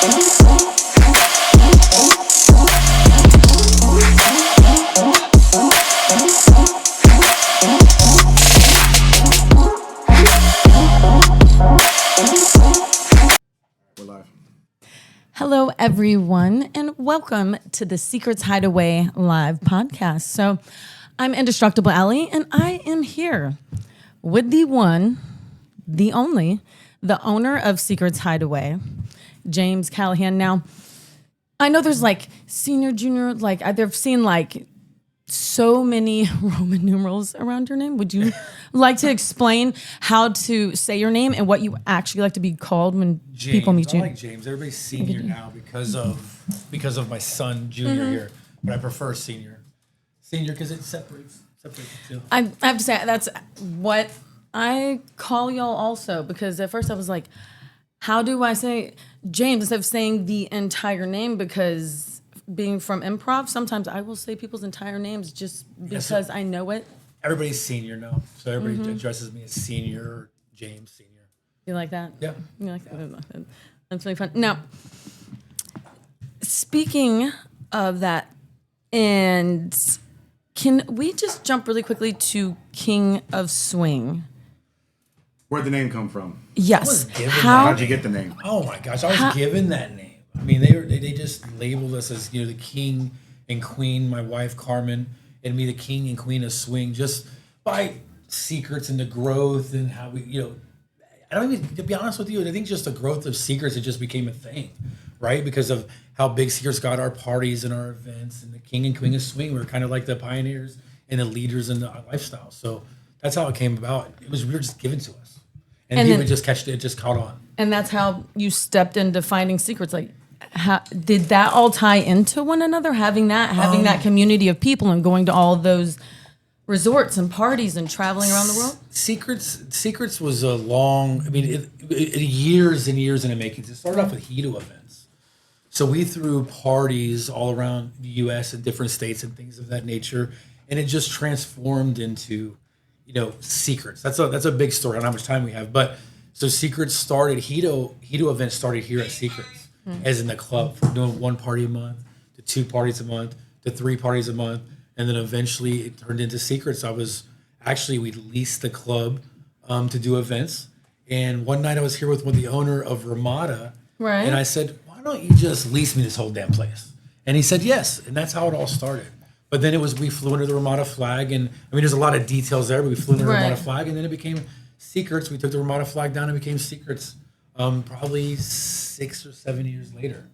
Hello, everyone, and welcome to the Secrets Hideaway live podcast. So, I'm Indestructible Ellie, and I am here with the one, the only, the owner of Secrets Hideaway, James Callahan. Now, I know there's like senior, junior, like I've seen like so many Roman numerals around your name. Would you like to explain how to say your name and what you actually like to be called when people meet you? I like James. Everybody's senior now because of my son junior here, but I prefer senior because it separates the two. I have to say that's what I call y'all also, because at first I was like, how do I say James instead of saying the entire name? Because being from improv, sometimes I will say people's entire names just because I know it. Everybody's senior now, so everybody addresses me as senior or James senior. You like that? Yeah. You like that? That's really fun. Now, speaking of that, and can we just jump really quickly to King of Swing? Where'd the name come from? Yes. How'd you get the name? Oh my gosh, I was given that name. I mean, they just labeled us as, the king and queen, my wife Carmen, and me the king and queen of swing, just by secrets and the growth and how we, I don't even, to be honest with you, I think just the growth of secrets, it just became a thing, right? Because of how big secrets got our parties and our events, and the king and queen of swing were kind of like the pioneers and the leaders in the lifestyle. So that's how it came about. We were just given to us. And people just just caught on. And that's how you stepped into finding secrets. Like, how, did that all tie into one another? Having that community of people and going to all those resorts and parties and traveling around the world? Secrets was a long, years and years in the making. It started off with Hito events. So we threw parties all around the U.S. and different states and things of that nature. And it just transformed into, secrets. That's a big story. I don't know how much time we have. But so Secrets started, Hito events started here at Secrets. As in the club, from doing one party a month to 2 parties a month to 3 parties a month. And then eventually it turned into Secrets. We leased the club to do events. And one night I was here with the owner of Ramada. Right. And I said, why don't you just lease me this whole damn place? And he said, yes. And that's how it all started. But then we flew under the Ramada flag. And there's a lot of details there, but we flew under the Ramada flag. And then it became Secrets. We took the Ramada flag down and it became Secrets. Probably 6 or 7 years later.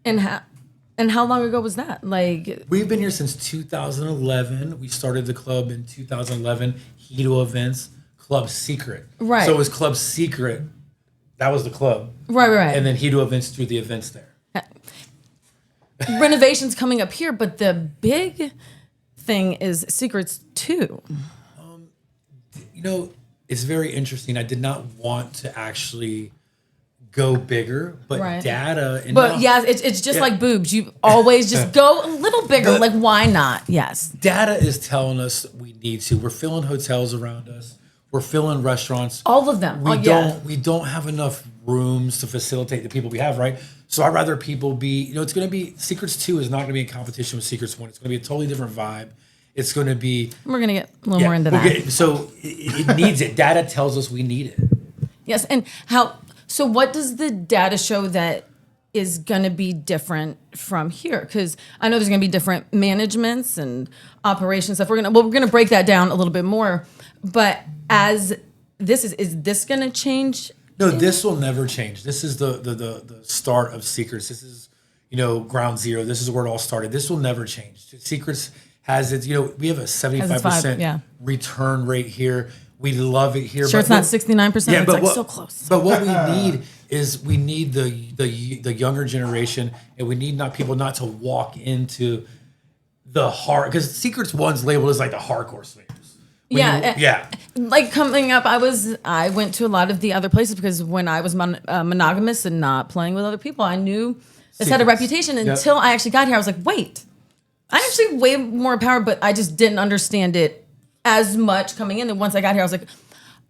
And how long ago was that? Like, we've been here since 2011. We started the club in 2011. Hito events, Club Secret. Right. So it was Club Secret. That was the club. Right. And then Hito events through the events there. Renovations coming up here, but the big thing is Secrets 2. It's very interesting. I did not want to actually go bigger, but data. It's just like boobs. You always just go a little bigger. Like, why not? Yes. Data is telling us we need to. We're filling hotels around us. We're filling restaurants. All of them. We don't have enough rooms to facilitate the people we have, right? So I'd rather people be, it's going to be, Secrets 2 is not going to be in competition with Secrets 1. It's going to be a totally different vibe. It's going to be. We're going to get a little more into that. So it needs it. Data tells us we need it. Yes. And so what does the data show that is going to be different from here? Because I know there's going to be different managements and operations stuff. We're going to break that down a little bit more. But as this is this going to change? No, this will never change. This is the start of Secrets. This is, ground zero. This is where it all started. This will never change. Secrets has its, we have a 75% return rate here. We love it here. Sure, it's not 69%. Yeah, it's so close. But what we need is the younger generation, and we need people not to walk into the hard, because Secrets 1's labeled as like the hardcore swingers. Like coming up, I went to a lot of the other places because when I was monogamous and not playing with other people, I knew this had a reputation until I actually got here. I was like, wait, I actually way more power, but I just didn't understand it as much coming in. And once I got here, I was like,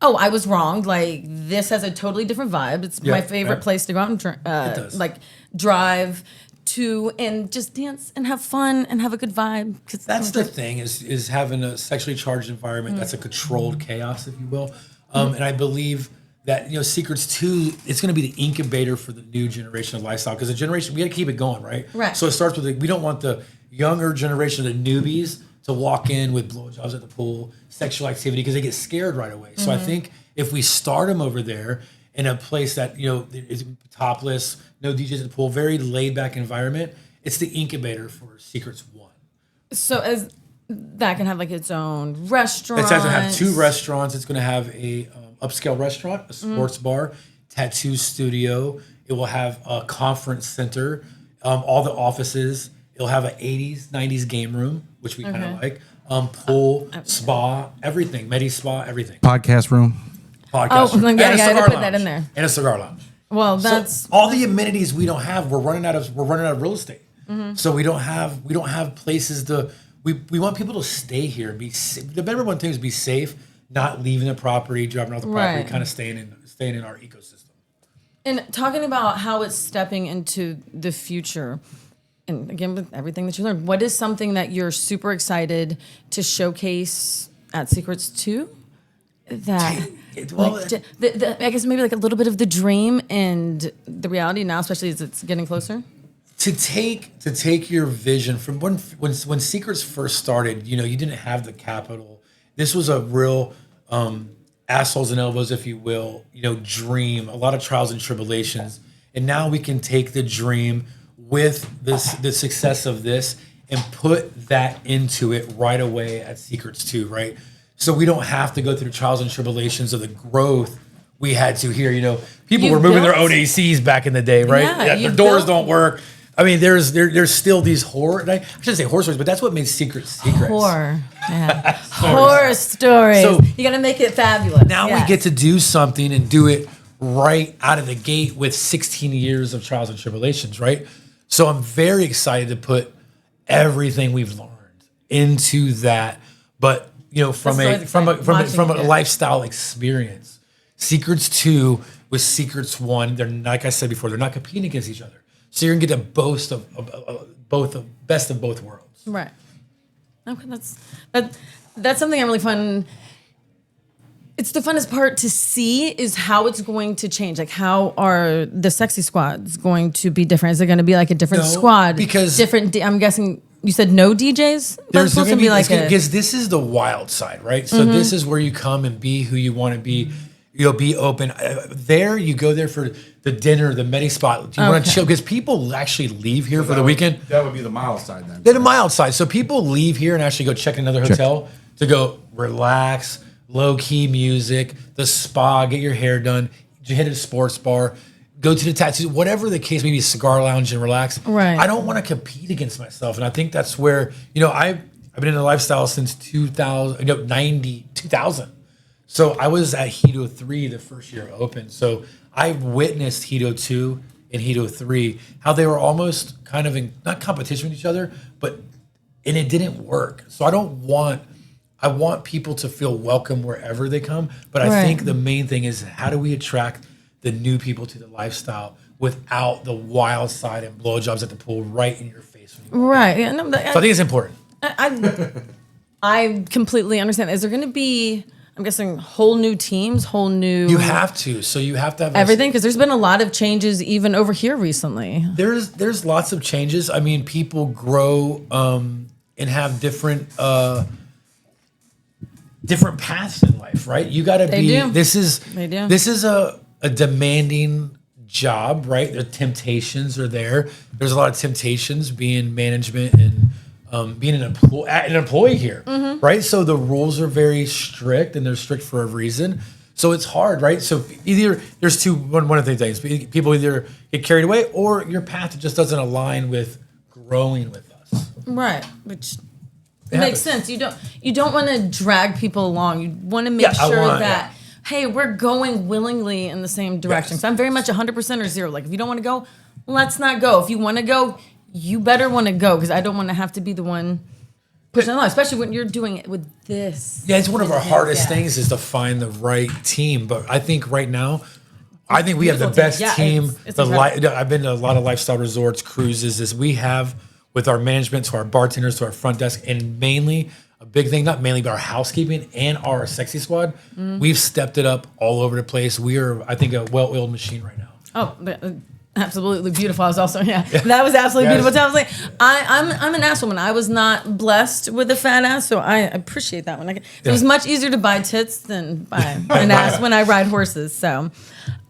oh, I was wrong. Like, this has a totally different vibe. It's my favorite place to go out and like drive to and just dance and have fun and have a good vibe. Cause That's the thing is having a sexually charged environment that's a controlled chaos, if you will. And I believe that, Secrets 2, it's going to be the incubator for the new generation of lifestyle, because the generation, we got to keep it going, right? Right. So it starts with, we don't want the younger generation, the newbies, to walk in with blowjobs at the pool, sexual activity, because they get scared right away. So I think if we start them over there in a place that, is topless, no DJs at the pool, very laid back environment, it's the incubator for Secrets 1. So as that can have like its own restaurant. It's going to have 2 restaurants. It's going to have a upscale restaurant, a sports bar, tattoo studio. It will have a conference center, all the offices. It'll have an 80s, 90s game room, which we kind of like. Pool, spa, everything. Medi spa, everything. Podcast room. Podcast room. Yeah, And a I cigar gotta put lounge. that in there. And a cigar lounge. Well, that's So all the amenities we don't have. We're running out of real estate. So we don't have places to. We want people to stay here. The number one thing is be safe, not leaving the property, driving off the property, kind of staying in our ecosystem. and talking about how it's stepping into the future. And again, with everything that you learned, what is something that you're super excited to showcase at Secrets 2? That, I guess maybe like a little bit of the dream and the reality now, especially as it's getting closer. To take your vision from when Secrets first started, you didn't have the capital. This was a real assholes and elbows, if you will, dream, a lot of trials and tribulations. And now we can take the dream with the success of this and put that into it right away at Secrets 2, right? So we don't have to go through the trials and tribulations of the growth we had to here. People You've were moving their built- own ACs back in the day, right? Yeah, Their you've doors built- don't work. I mean, there's still these horror. I shouldn't say horror stories, but that's what made Secrets. Horror. Yeah. Horror stories. So- You got to make it fabulous. Now we get to do something and do it right out of the gate with 16 years of trials and tribulations, right? So I'm very excited to put everything we've learned into that, but from a lifestyle experience. Secrets 2 with Secrets 1, they're, like I said before, they're not competing against each other. So you're gonna get a boast of best of both worlds. Right. Okay, that's something I'm really fun. It's the funnest part to see is how it's going to change. Like, how are the sexy squads going to be different? Is it going to be like a different squad? Because different. I'm guessing you said no DJs. But There's it's supposed gonna to be like because this is the wild side, right? So this is where you come and be who you want to be. Be open. There, you go there for the dinner, the medi spot. You want to chill because people actually leave here for the weekend. That would be the mild side then. They're the mild side. So people leave here and actually go check another hotel to go relax, low key music, the spa, get your hair done, hit a sports bar, go to the tattoo, whatever the case may be, cigar lounge and relax. Right. I don't want to compete against myself, and I think that's where I've been in the lifestyle since 2000. So I was at Hito 3 the first year it opened. So I witnessed Hito 2 and Hito 3, how they were almost kind of in, not competition with each other, and it didn't work. So I want people to feel welcome wherever they come. But I think the main thing is, how do we attract the new people to the lifestyle without the wild side and blowjobs at the pool right in your face? right. Yeah, no, So I think it's important. I completely understand. Is there going to be? I'm guessing whole new teams, whole new. You have to. So you have to have everything, because there's been a lot of changes even over here recently. There's lots of changes. I mean, people grow and have different paths in life, right? You got to be. do. This is a demanding job, right? The temptations are there. There's a lot of temptations being management and being an employee here, right? So the rules are very strict, and they're strict for a reason. So it's hard, right? So either there's one of the things. People either get carried away, or your path just doesn't align with growing with us. Right, which makes sense. You don't want to drag people along. You want to make sure that hey, we're going willingly in the same direction. Yes. So I'm very much 100% or zero. Like, if you don't want to go, let's not go. If you want to go, you better want to go, because I don't want to have to be the one pushing along, especially when you're doing it with this. Yeah, it's one of our hardest Yeah. things is to find the right team. But I think right now, I think we have the Beautiful best team. Yeah, team. it's I've been to a lot of lifestyle resorts, cruises. Is we have with our management, to our bartenders, to our front desk, and mainly a big thing, not mainly, but our housekeeping and our sexy squad. We've stepped it up all over the place. We are, I think, a well-oiled machine right now. Oh, absolutely beautiful. I was also that was absolutely Yes. beautiful. I was like, I'm an ass woman. I was not blessed with a fat ass, so I appreciate that one. It was much easier to buy tits than buy an ass when I ride horses. So,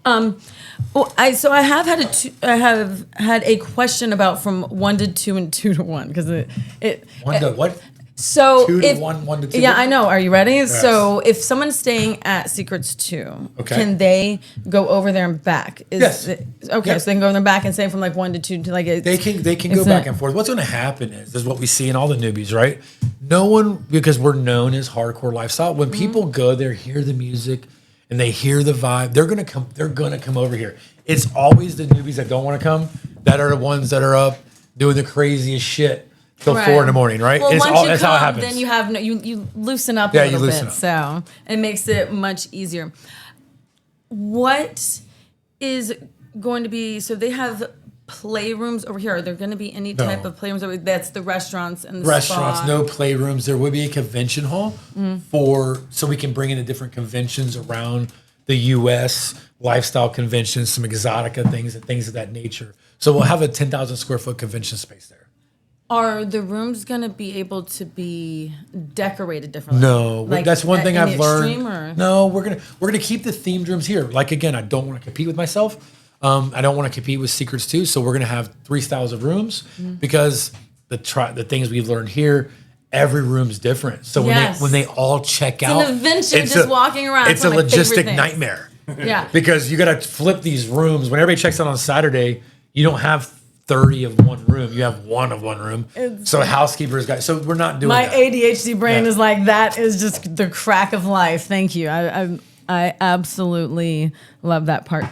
I have had a question about from 1 to 2 and 2 to 1 because it One to what? So 2 to if, 1, 1 to 2. Yeah, I know. Are you ready? Yes. So if someone's staying at Secrets 2, Okay. can they go over there and back? Yes. Okay, Yep. so they can go over there and back and say from like 1 to 2 to like They can go back and forth. What's going to happen is what we see in all the newbies, right? No one, because we're known as hardcore lifestyle. When people go there, hear the music, and they hear the vibe, they're gonna come. They're gonna come over here. It's always the newbies that don't want to come that are the ones that are up doing the craziest shit till 4 in the morning, right? Well, once you that's come, how it happens. then you have you loosen up Yeah, a you little loosen bit, up. so it makes it much easier. What is going to be? So they have playrooms over here. Are there going to be any type of playrooms over? That's the restaurants and the Restaurants, spa. no playrooms. There would be a convention hall so we can bring in the different conventions around the U.S. lifestyle conventions, some exotica things and things of that nature. So we'll have a 10,000 square foot convention space there. Are the rooms going to be able to be decorated differently? No, Like, that's one thing in I've the learned. extreme, or? No, we're gonna keep the themed rooms here. Like again, I don't want to compete with myself. I don't want to compete with Secrets too. So we're gonna have 3 styles of rooms because the things we've learned here, every room's different. So Yes. when they all check out, an adventure just walking around. It's It's a one of my favorite logistic things. nightmare. Yeah. Because you got to flip these rooms. When everybody checks out on Saturday, you don't have 30 of one room. You have one of one room. So housekeepers got. So we're not doing My that. ADHD brain Yeah. is like, that is just the crack of life. Thank you. I absolutely love that part.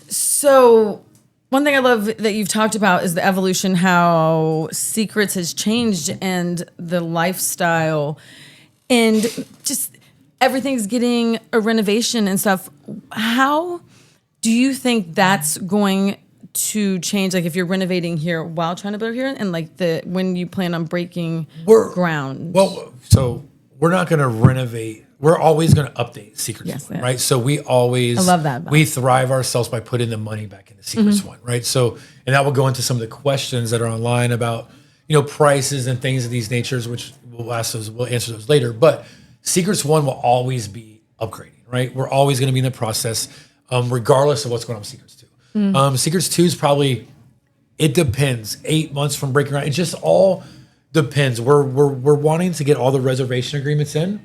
So one thing I love that you've talked about is the evolution, how Secrets has changed and the lifestyle and just everything's getting a renovation and stuff. How do you think that's going to change? Like if you're renovating here while trying to build here and like when you plan on breaking ground? Well, so we're not going to renovate. We're always going to update Secrets Yes, One, yeah. right? So we always, I love that. We thrive ourselves by putting the money back into Secrets Mm-hmm. One, right? So, and that will go into some of the questions that are online about, prices and things of these natures, which we'll answer those later. But Secrets One will always be upgrading, right? We're always going to be in the process, regardless of what's going on with Secrets Two. Mm. Secrets Two is probably, it depends, 8 months from breaking ground. It just all depends. We're wanting to get all the reservation agreements in.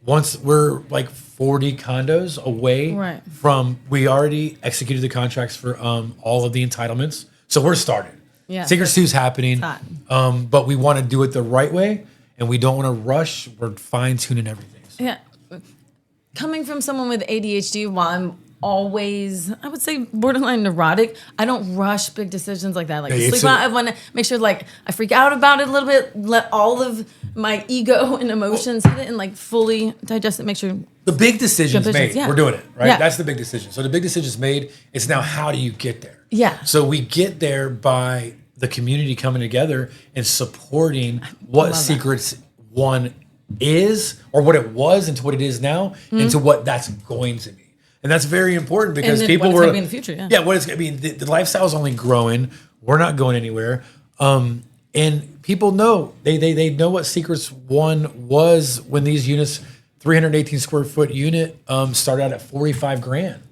Once we're like 40 condos away Right. from, we already executed the contracts for all of the entitlements. So we're started. Yeah, Secrets 2 is happening. hot. But we want to do it the right way and we don't want to rush. We're fine tuning everything. So. Yeah. Coming from someone with ADHD, while I'm always, I would say, borderline neurotic, I don't rush big decisions like that. Like Yeah, sleep out, I want to make sure like I freak out about it a little bit, let all of my ego and emotions hit it and like fully digest it, make sure. The big decision's Good made. visions, yeah. We're doing it, right? Yeah. That's the big decision. So the big decision's made. It's now how do you get there? Yeah. So we get there by the community coming together and supporting what love that. Secrets One is or what it was into what it is now into what that's going to be. And that's very important because And then people what it's were gonna be in the future, yeah. Yeah, what it's gonna be. The lifestyle is only growing. We're not going anywhere. And people know they know what Secrets One was when these units, 318 square foot unit, started out at 45 grand.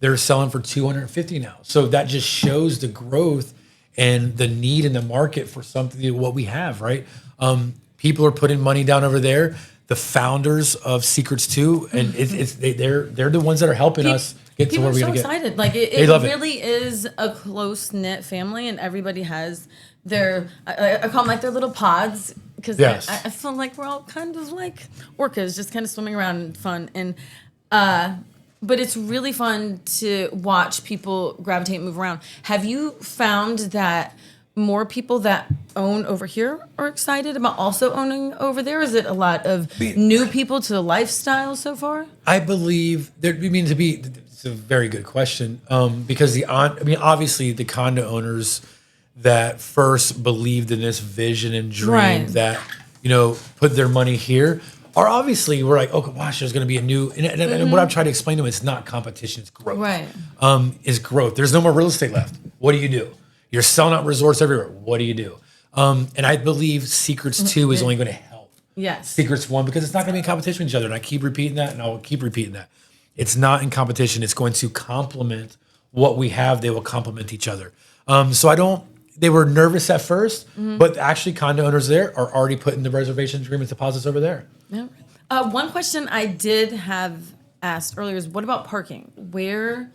They're selling for 250 now. So that just shows the growth and the need in the market for something what we have, right? People are putting money down over there. The founders of Secrets 2, and they're the ones that are helping us get to People where are we're so gonna get. excited. Like They it love it. really is a close knit family, and everybody has their. I call them like their little pods because Yes. I feel like we're all kind of like orcas, just kind of swimming around and fun. And but it's really fun to watch people gravitate and move around. Have you found that more people that own over here are excited about also owning over there? Is it a lot of new people to the lifestyle so far? I believe it's a very good question. Because obviously the condo owners that first believed in this vision and dream Right. that, put their money here are obviously, we're like, oh gosh, there's going to be a new, and what I'm trying to explain to them, it's not competition, it's growth. Right. Is growth. There's no more real estate left. What do you do? You're selling out resorts everywhere. What do you do? And I believe Secrets 2 is only going to help. Yes. Secrets 1, because it's not going to be in competition with each other. And I keep repeating that, and I'll keep repeating that. It's not in competition. It's going to complement what we have. They will complement each other. They were nervous at first, but actually condo owners there are already putting the reservation agreement deposits over there. Yeah. One question I did have asked earlier is, what about parking? Where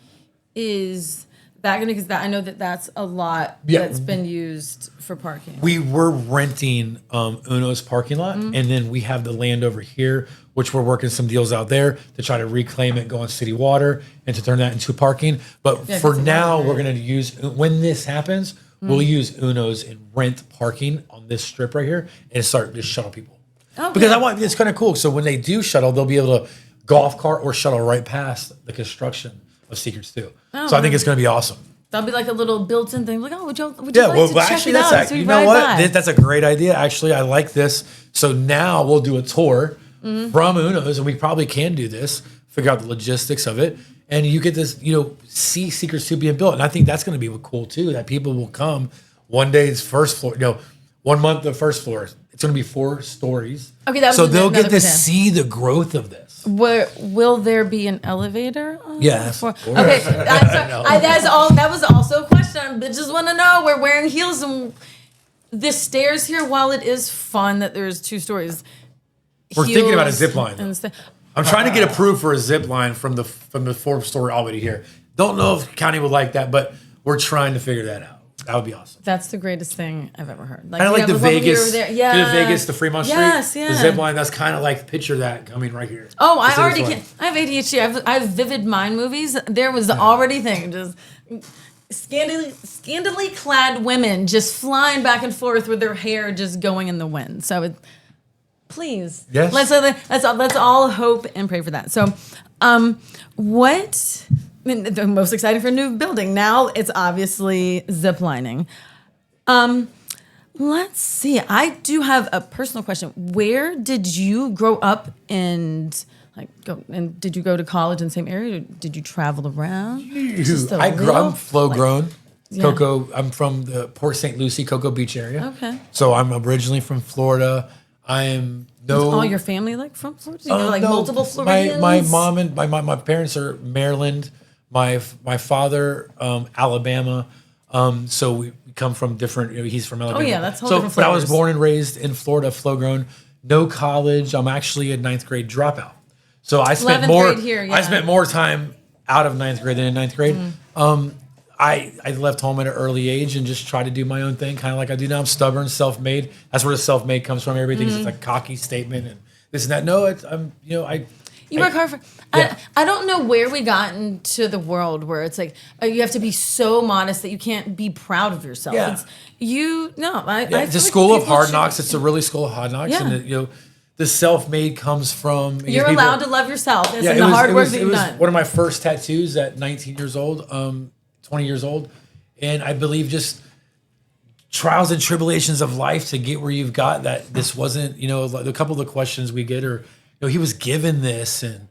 is that going to, because I know that's a lot that's been used for parking. We were renting Uno's parking lot, and then we have the land over here, which we're working some deals out there to try to reclaim it, go on city water, and to turn that into parking. But for now, we're going to use, when this happens, we'll use Uno's and rent parking on this strip right here and start to shuttle people. Oh, because it's kind of cool. So when they do shuttle, they'll be able to golf cart or shuttle right past the construction of Secrets 2. So I think it's going to be awesome. That'll be like a little built-in thing. Like, would you like to check actually, it out? that's So we you know ride what? by? That's a great idea. Actually, I like this. So now we'll do a tour from Uno's, and we probably can do this, figure out the logistics of it, and you get this, see Secrets 2 being built. And I think that's going to be cool too, that people will come one day, it's first floor, 1 month, the first floor. It's going to be 4 stories. Okay, that was so they'll get to another- see the growth of this. Will there be an elevator? Yes. Okay, that was also a question. I just want to know. We're wearing heels, and the stairs here, while it is fun that there's 2 stories, We're thinking about a zip line. and I'm trying to get approved for a zip line from the 4th-story all the way to here. Don't know if county would like that, but we're trying to figure that out. That would be awesome. That's the greatest thing I've ever heard. Kind of like the Vegas, the Fremont Street, Yes, yeah. the zip line. That's kind of like, picture that coming right here. Oh, I The already zip can. line. I have ADHD. I have vivid mind movies. There was already thing just scantily clad women just flying back and forth with their hair just going in the wind. So please, Yes. let's all hope and pray for that. So, what? The most exciting for a new building. Now it's obviously zip lining. Let's see. I do have a personal question. Where did you grow up and did you go to college in the same area? Or did you travel around? I'm flow grown. Yeah. Cocoa. I'm from the Port St. Lucie, Cocoa Beach area. Okay. So I'm originally from Florida. I am Is all your family from Florida? You know, no, multiple Floridians? My mom and my parents are Maryland. My father, Alabama. So we come from different. He's from Alabama. Oh yeah, that's whole so. different But I was flavors. born and raised in Florida, flow grown. No college. I'm actually a 9th grade dropout. So I spent 11th more. grade here, yeah. I spent more time out of 9th grade than in 9th grade. I left home at an early age and just tried to do my own thing, kind of like I do now. I'm stubborn, self-made. That's where the self-made comes from. Everybody thinks it's a cocky statement and this and that. No, You work hard for. Yeah. I don't know where we got into the world where it's like you have to be so modest that you can't be proud of yourself. Yeah. It's, I it's a feel school like of people hard should- knocks. It's a really school of hard knocks, Yeah. and the self-made comes from. You're allowed to love yourself. It's Yeah, the hard work that it you've was done. one of my first tattoos at 19 years old, 20 years old, and I believe just trials and tribulations of life to get where you've got that. This wasn't, a couple of the questions we get are, he was given this, and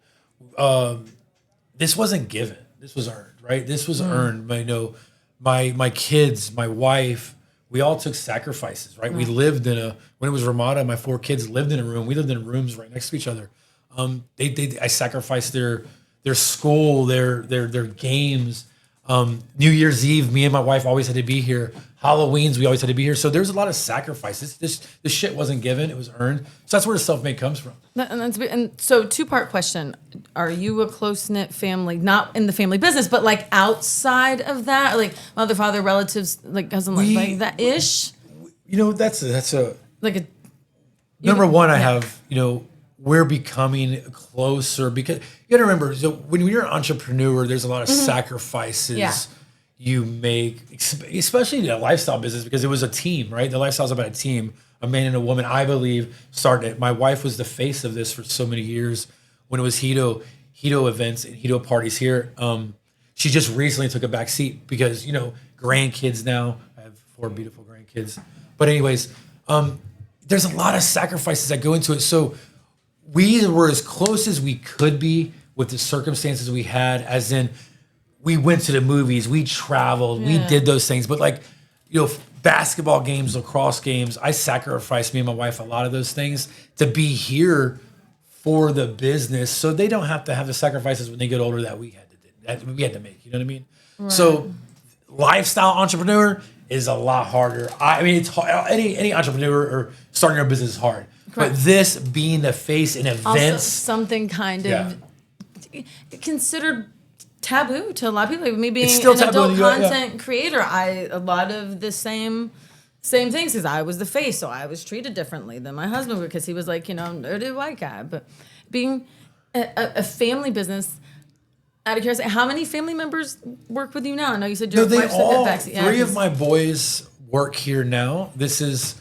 this wasn't given. This was earned, right? This was earned. My kids, my wife, we all took sacrifices, right? We lived when it was Ramada, my 4 kids lived in a room. We lived in rooms right next to each other. I sacrificed their school, their games. New Year's Eve, me and my wife always had to be here. Halloween's, we always had to be here. So there's a lot of sacrifices. This shit wasn't given; it was earned. So that's where the self-made comes from. And so 2-part question: are you a close knit family? Not in the family business, but like outside of that, like mother, father, relatives, like cousin, like that ish. That's a Like a number one. I have we're becoming closer because you got to remember. So when you're an entrepreneur, there's a lot of sacrifices. Yeah. you make, especially in the lifestyle business, because it was a team, right? The lifestyle's about a team, a man and a woman, I believe, started it. My wife was the face of this for so many years when it was Hito events and Hito parties here. She just recently took a back seat because, grandkids now. I have 4 beautiful grandkids. But anyways, there's a lot of sacrifices that go into it. So we were as close as we could be with the circumstances we had, as in we went to the movies, we traveled, we did those things. But basketball games, lacrosse games, I sacrificed, me and my wife, a lot of those things to be here for the business, so they don't have to have the sacrifices when they get older that we had to make. You know what I mean? Right. So lifestyle entrepreneur is a lot harder. I mean, it's hard. Any entrepreneur or starting a business is hard. Correct. But this being the face in events, also something kind of considered taboo to a lot of people. Like me being still an adult taboo, content creator, a lot of the same things, because I was the face, so I was treated differently than my husband because he was like, nerdy white guy. But being a family business, out of curiosity, how many family members work with you now? I know you said your wife said that back. Yeah, 3 of my boys work here now. This is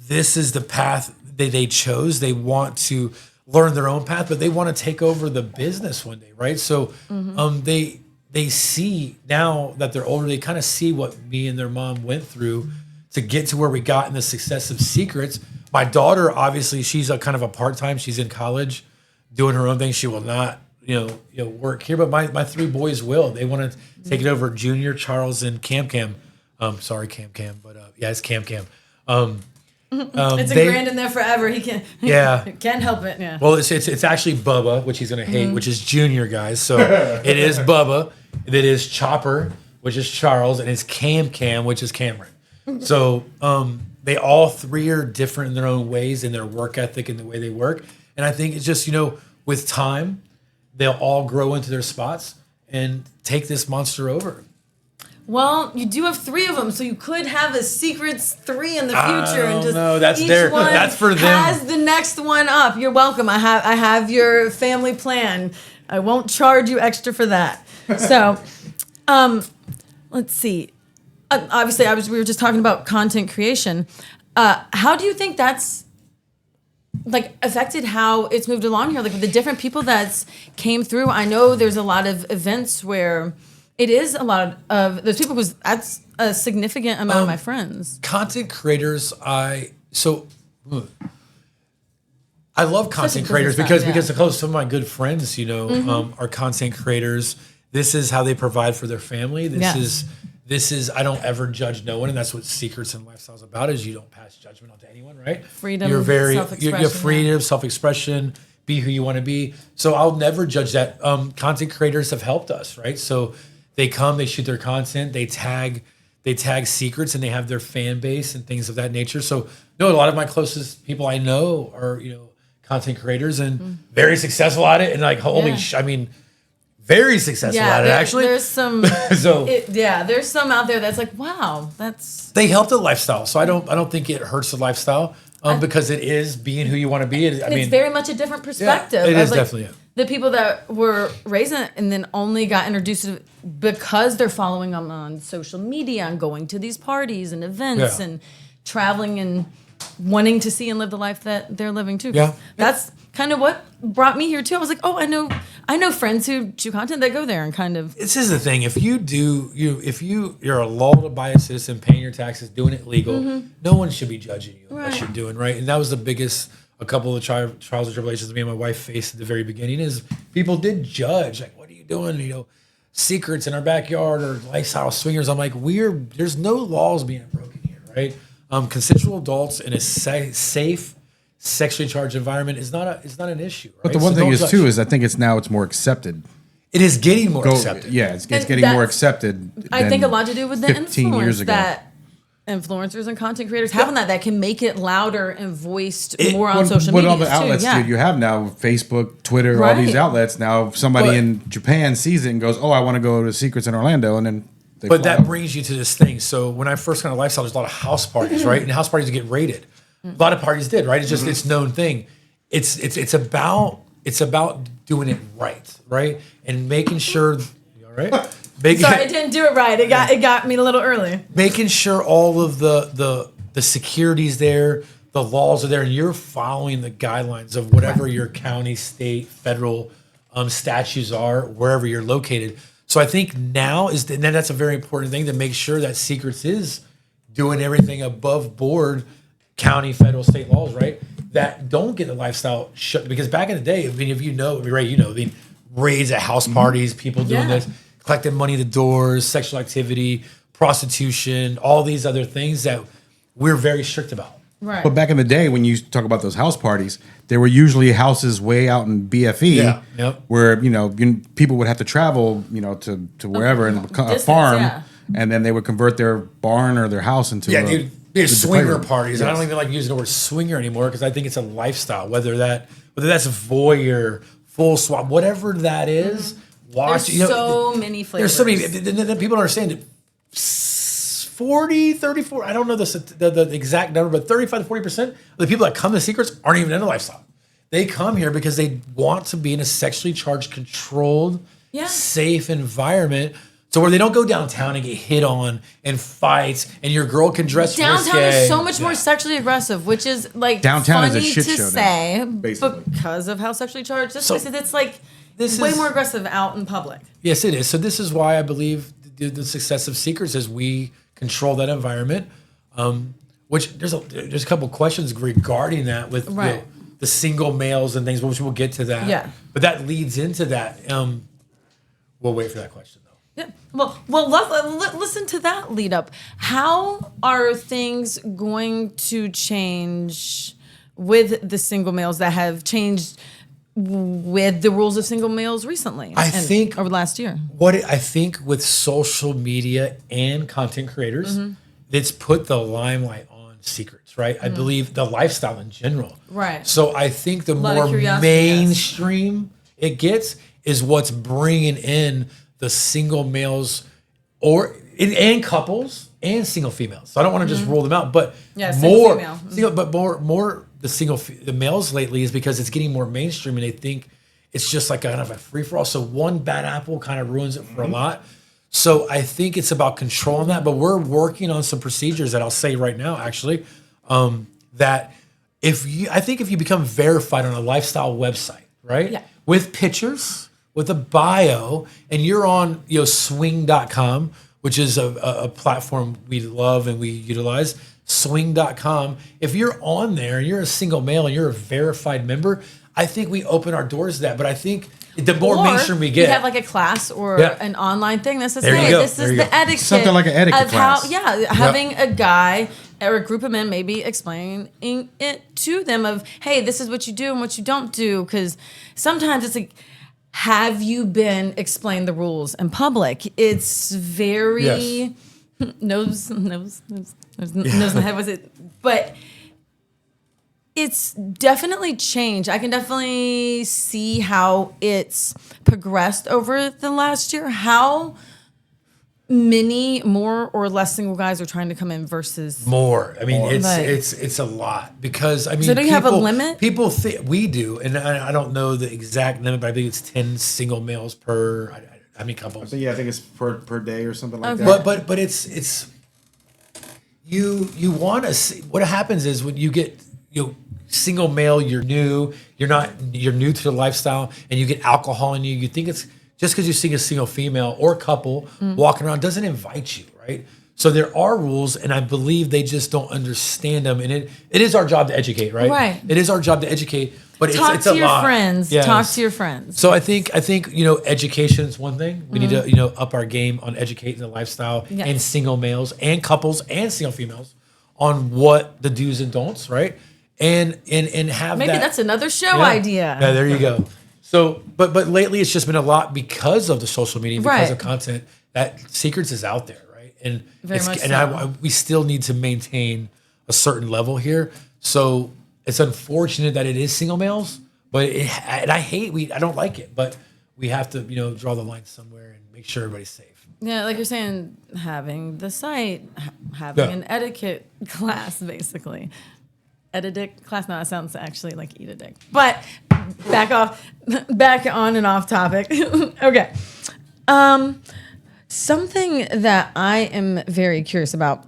the path they chose. They want to learn their own path, but they want to take over the business one day, right? So they see now that they're older, they kind of see what me and their mom went through to get to where we got in the success of Secrets. My daughter, obviously, she's a kind of a part-time. She's in college doing her own thing. She will not, work here, but my 3 boys will. They want to take it over. Junior, Charles, and Cam. Sorry, Cam, but it's Cam. It's ingrained in there forever. He can't. Can't help it. Yeah. Well, it's actually Bubba, which he's gonna hate, which is Junior, guys. So it is Bubba. It is Chopper, which is Charles, and it's Cam, which is Cameron. So they all 3 are different in their own ways, in their work ethic and the way they work. And I think it's just with time, they'll all grow into their spots and take this monster over. Well, you do have 3 of them, so you could have a Secrets 3 in the future, and just that's for them. Has the next one up. You're welcome. I have your family plan. I won't charge you extra for that. So, let's see. Obviously, we were just talking about content creation. How do you think that's affected how it's moved along here? With the different people that's came through. I know there's a lot of events where it is a lot of those people, because that's a significant amount of my friends. Content creators, I love content creators because some of my good friends, are content creators. This is how they provide for their family. This is I don't ever judge no one, and that's what Secrets and Lifestyle is about. Is you don't pass judgment onto anyone, right? Freedom, you self-expression. have freedom, self-expression. Be who you want to be. So I'll never judge that. Content creators have helped us, right? So they come, they shoot their content, they tag Secrets, and they have their fan base and things of that nature. So a lot of my closest people I know are content creators and very successful at it, and very successful at it, actually. There's some there's some out there that's wow, they help the lifestyle. So I don't think it hurts the lifestyle because it is being who you want to be. It's very much a different perspective. Yeah, it is definitely the people that were raised in it and then only got introduced to it because they're following them on social media and going to these parties and events and traveling and wanting to see and live the life that they're living too. Yeah. That's kind of what brought me here too. I was like, I know friends who do content that go there and kind of. This is the thing. If you're a law-abiding citizen, paying your taxes, doing it legal, no one should be judging you on what you're doing, right? And that was the biggest. A couple of trials and tribulations me and my wife faced at the very beginning is people did judge, what are you doing? Secrets in our backyard or lifestyle swingers. I'm like, there's no laws being broken here, right? Consensual adults in a safe, sexually charged environment is not an issue, right? But the one thing is too is I think it's more accepted. It is getting more accepted. Yeah, it's getting more accepted. I think a lot to do with the 15 influence years ago. that influencers and content creators having that can make it louder and voiced more on social media. But all the outlets, dude, you have now Facebook, Twitter, all these outlets. Now, if somebody in Japan sees it and goes, "Oh, I want to go to Secrets in Orlando," and then but that brings you to this thing. So when I first got into lifestyle, there's a lot of house parties, right? And house parties get rated. A lot of parties did, right? It's just it's known thing. It's about doing it right, and making sure. You all right? Making, Sorry, I didn't do it right. It got me a little early. Making sure all of the security's there, the laws are there, and you're following the guidelines of whatever your county, state, federal statutes are, wherever you're located. So I think now and then that's a very important thing to make sure that Secrets is doing everything above board, county, federal, state laws, right? That don't get the lifestyle shut. Because back in the day, I mean, if you know, Ray, raids at house parties, people doing this, collecting money at the doors, sexual activity, prostitution, all these other things that we're very strict about. Right. But back in the day, when you talk about those house parties, there were usually houses way out in BFE, where people would have to travel, to wherever and a farm, and then they would convert their barn or their house into there's swinger parties. Yes. I don't even like using the word swinger anymore because I think it's a lifestyle. Whether that's voyeur, full swap, whatever that is. Watch. There's so many flavors. There's so many. People don't understand it. 34, I don't know the exact number, but 35 to 40% of the people that come to Secrets aren't even in a lifestyle. They come here because they want to be in a sexually charged, controlled, safe environment. So where they don't go downtown and get hit on and fights, and your girl can dress downtown risque. is so much more sexually aggressive, which is like downtown funny is a shit to show say, now, basically. Because of how sexually charged this place is. It's like way more aggressive out in public. Yes, it is. So this is why I believe the success of Secrets is we control that environment. Which there's a couple questions regarding that with the single males and things, which we'll get to that. Yeah. But that leads into that. We'll wait for that question though. Yeah. Well. Listen to that lead up. How are things going to change with the single males that have changed with the rules of single males recently? I think over the last year. I think with social media and content creators, it's put the limelight on Secrets, right? I believe the lifestyle in general. Right. So I think the more mainstream it gets is what's bringing in the single males and couples and single females. So I don't want to just rule them out, but more the males lately is because it's getting more mainstream and they think it's just like kind of a free for all. So one bad apple kind of ruins it for a lot. So I think it's about controlling that, but we're working on some procedures that I'll say right now, actually, that if you become verified on a lifestyle website, right? Yeah. With pictures, with a bio, and you're on swing.com, which is a platform we love and we utilize, swing.com. If you're on there and you're a single male and you're a verified member, I think we open our doors to that. But I think the more mainstream we get, you have like a class or an online thing that says, "Hey, this is the etiquette." Something like an etiquette class. Having a guy or a group of men maybe explaining it to them of, "Hey, this is what you do and what you don't do," because sometimes it's like, have you been explained the rules in public? It's very nose in the head was it, but it's definitely changed. I can definitely see how it's progressed over the last year. How many more or less single guys are trying to come in versus more? I mean, it's a lot because I mean. So do you have a limit? People think we do, and I don't know the exact limit, but I think it's 10 single males per. How many couples? I think it's per day or something like that. But it's you want to see what happens is when you get single male, you're new to the lifestyle, and you get alcohol in you. You think it's just because you see a single female or couple walking around doesn't invite you, right? So there are rules, and I believe they just don't understand them. And it is our job to educate, right? Right. It is our job to educate, but it's a lot. Talk to your friends. Yes. Talk to your friends. So I think education is one thing. We need to up our game on educating the lifestyle and single males and couples and single females on what the do's and don'ts, right? And have maybe that's another show idea. Yeah, there you go. So, but lately it's just been a lot because of the social media, because of content that Secrets is out there, right? And we still need to maintain a certain level here. So it's unfortunate that it is single males, but I don't like it, but we have to draw the line somewhere and make sure everybody's safe. Yeah, like you're saying, having the site, having an etiquette class, basically. Etiquette class? No, that sounds actually like eat a dick. But back on and off topic. Okay. Something that I am very curious about: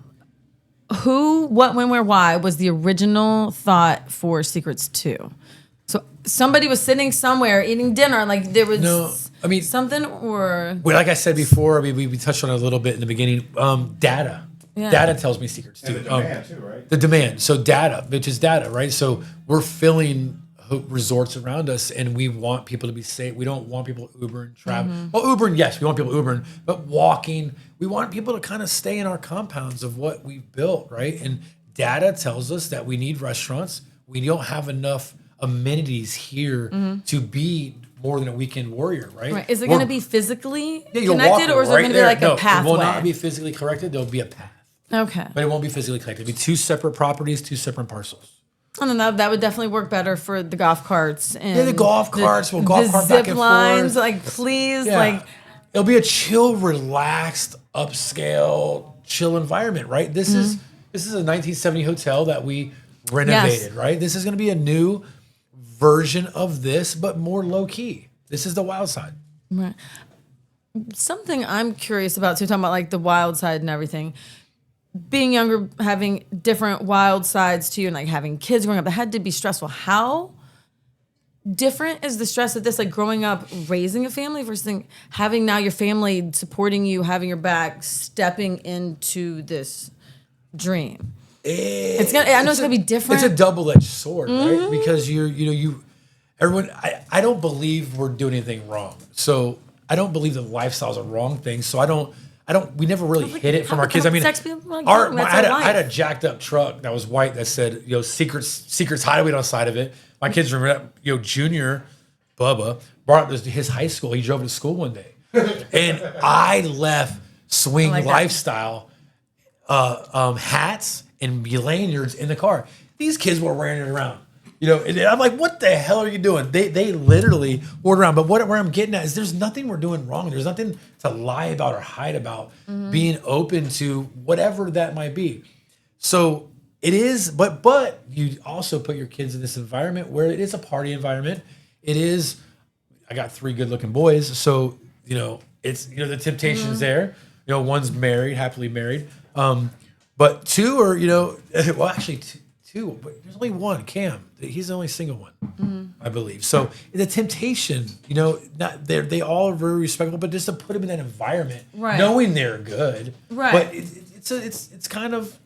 who, what, when, where, why was the original thought for Secrets 2? So somebody was sitting somewhere eating dinner, like there was something, or well, like I said before, I mean, we touched on it a little bit in the beginning. Data. Yeah. Data tells me secrets too. And the demand too, right? The demand. So data, which is data, right? So we're filling resorts around us, and we want people to be safe. We don't want people Ubering, traveling. Well, Ubering, yes, we want people Ubering, but walking. We want people to kind of stay in our compounds of what we've built, right? And data tells us that we need restaurants. We don't have enough amenities here to be more than a weekend warrior, right? Right. Is it going to be physically connected, connected, or is it going to be like a pathway? It will not be physically connected. There'll be a path. Okay. But it won't be physically connected. It'll be two separate properties, two separate parcels. And then that would definitely work better for the golf carts. And the golf carts. We'll golf cart zip back and lines, forth. like, please, Yeah. like. It'll be a chill, relaxed, upscale, chill environment, right? This is a 1970 hotel that we renovated, right? This is going to be a new version of this, but more low key. This is the wild side. Right. Something I'm curious about too, talking about like the wild side and everything. Being younger, having different wild sides to you, and like having kids growing up, that had to be stressful. How different is the stress of this, like growing up, raising a family versus having now your family supporting you, having your back, stepping into this dream? I know it's gonna be different. It's a double-edged sword, right? Because everyone. I don't believe we're doing anything wrong. So I don't believe that lifestyle's a wrong thing. So I don't. We never really hid it from our kids. I mean, sex people like I had a jacked up truck that was white that said, Secrets Hideaway on the side of it. My kids remember that, Junior, Bubba, brought this to his high school. He drove to school one day. And I left swing lifestyle hats and lanyards in the car. These kids were wearing it around. And I'm like, what the hell are you doing? They literally wore it around. But where I'm getting at is there's nothing we're doing wrong. There's nothing to lie about or hide about. Being open to whatever that might be. So it is, but you also put your kids in this environment where it is a party environment. It is, I got 3 good looking boys. So, it's, the temptation's there. One's married, happily married. But 2 are, well, actually two, but there's only one, Cam. He's the only single one, I believe. So the temptation, they all are very respectable, but just to put them in that environment, right, knowing they're good, right? But it's kind of,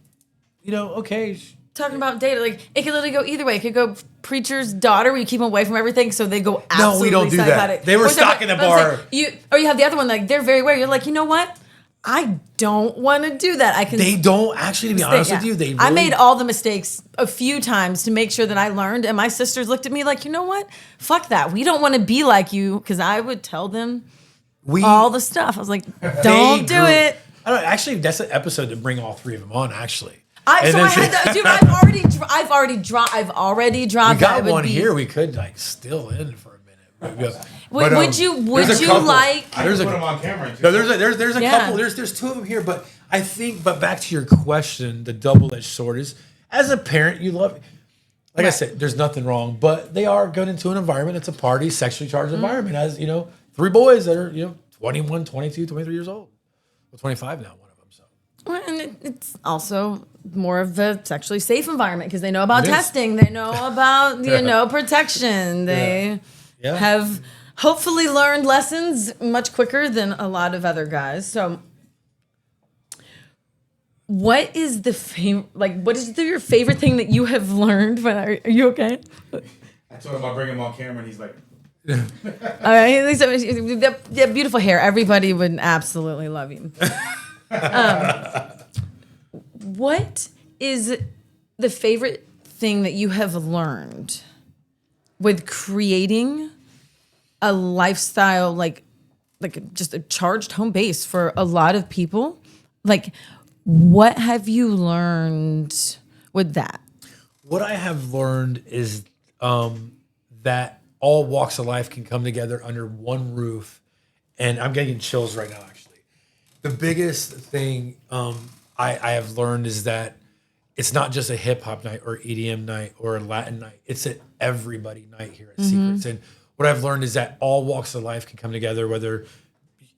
okay. Talking about data, like it could literally go either way. It could go preacher's daughter, where you keep them away from everything, so they go absolutely. No, we don't do that. They were stocking the bar. Or you have the other one, like they're very aware. You're like, you know what? I don't want to do that. They don't actually, to be honest with you, I made all the mistakes a few times to make sure that I learned. And my sisters looked at me like, you know what? Fuck that. We don't want to be like you. Because I would tell them all the stuff. I was like, don't do it. I don't actually. That's an episode to bring all 3 of them on. Actually, I've already dropped. We got one here. We could still in for a minute. Would you like? There's put them on camera. No, there's a couple. There's 2 of them here, but I think. But back to your question, the double-edged sword is, as a parent, you love. Like I said, there's nothing wrong, but they are going into an environment. It's a party, sexually charged environment. As 3 boys that are 21, 22, 23 years old. Well, 25 now, one of them. So. Well, and it's also more of a sexually safe environment because they know about testing. They know about protection. They have hopefully learned lessons much quicker than a lot of other guys. So what is your favorite thing that you have learned? Are you okay? I told him I'll bring him on camera, and he's like, all right, that beautiful hair. Everybody would absolutely love you. What is the favorite thing that you have learned with creating a lifestyle, like just a charged home base for a lot of people? Like, what have you learned with that? What I have learned is that all walks of life can come together under one roof. And I'm getting chills right now, actually. The biggest thing I have learned is that it's not just a hip hop night or EDM night or a Latin night. It's an everybody night here at Secrets. And what I've learned is that all walks of life can come together, whether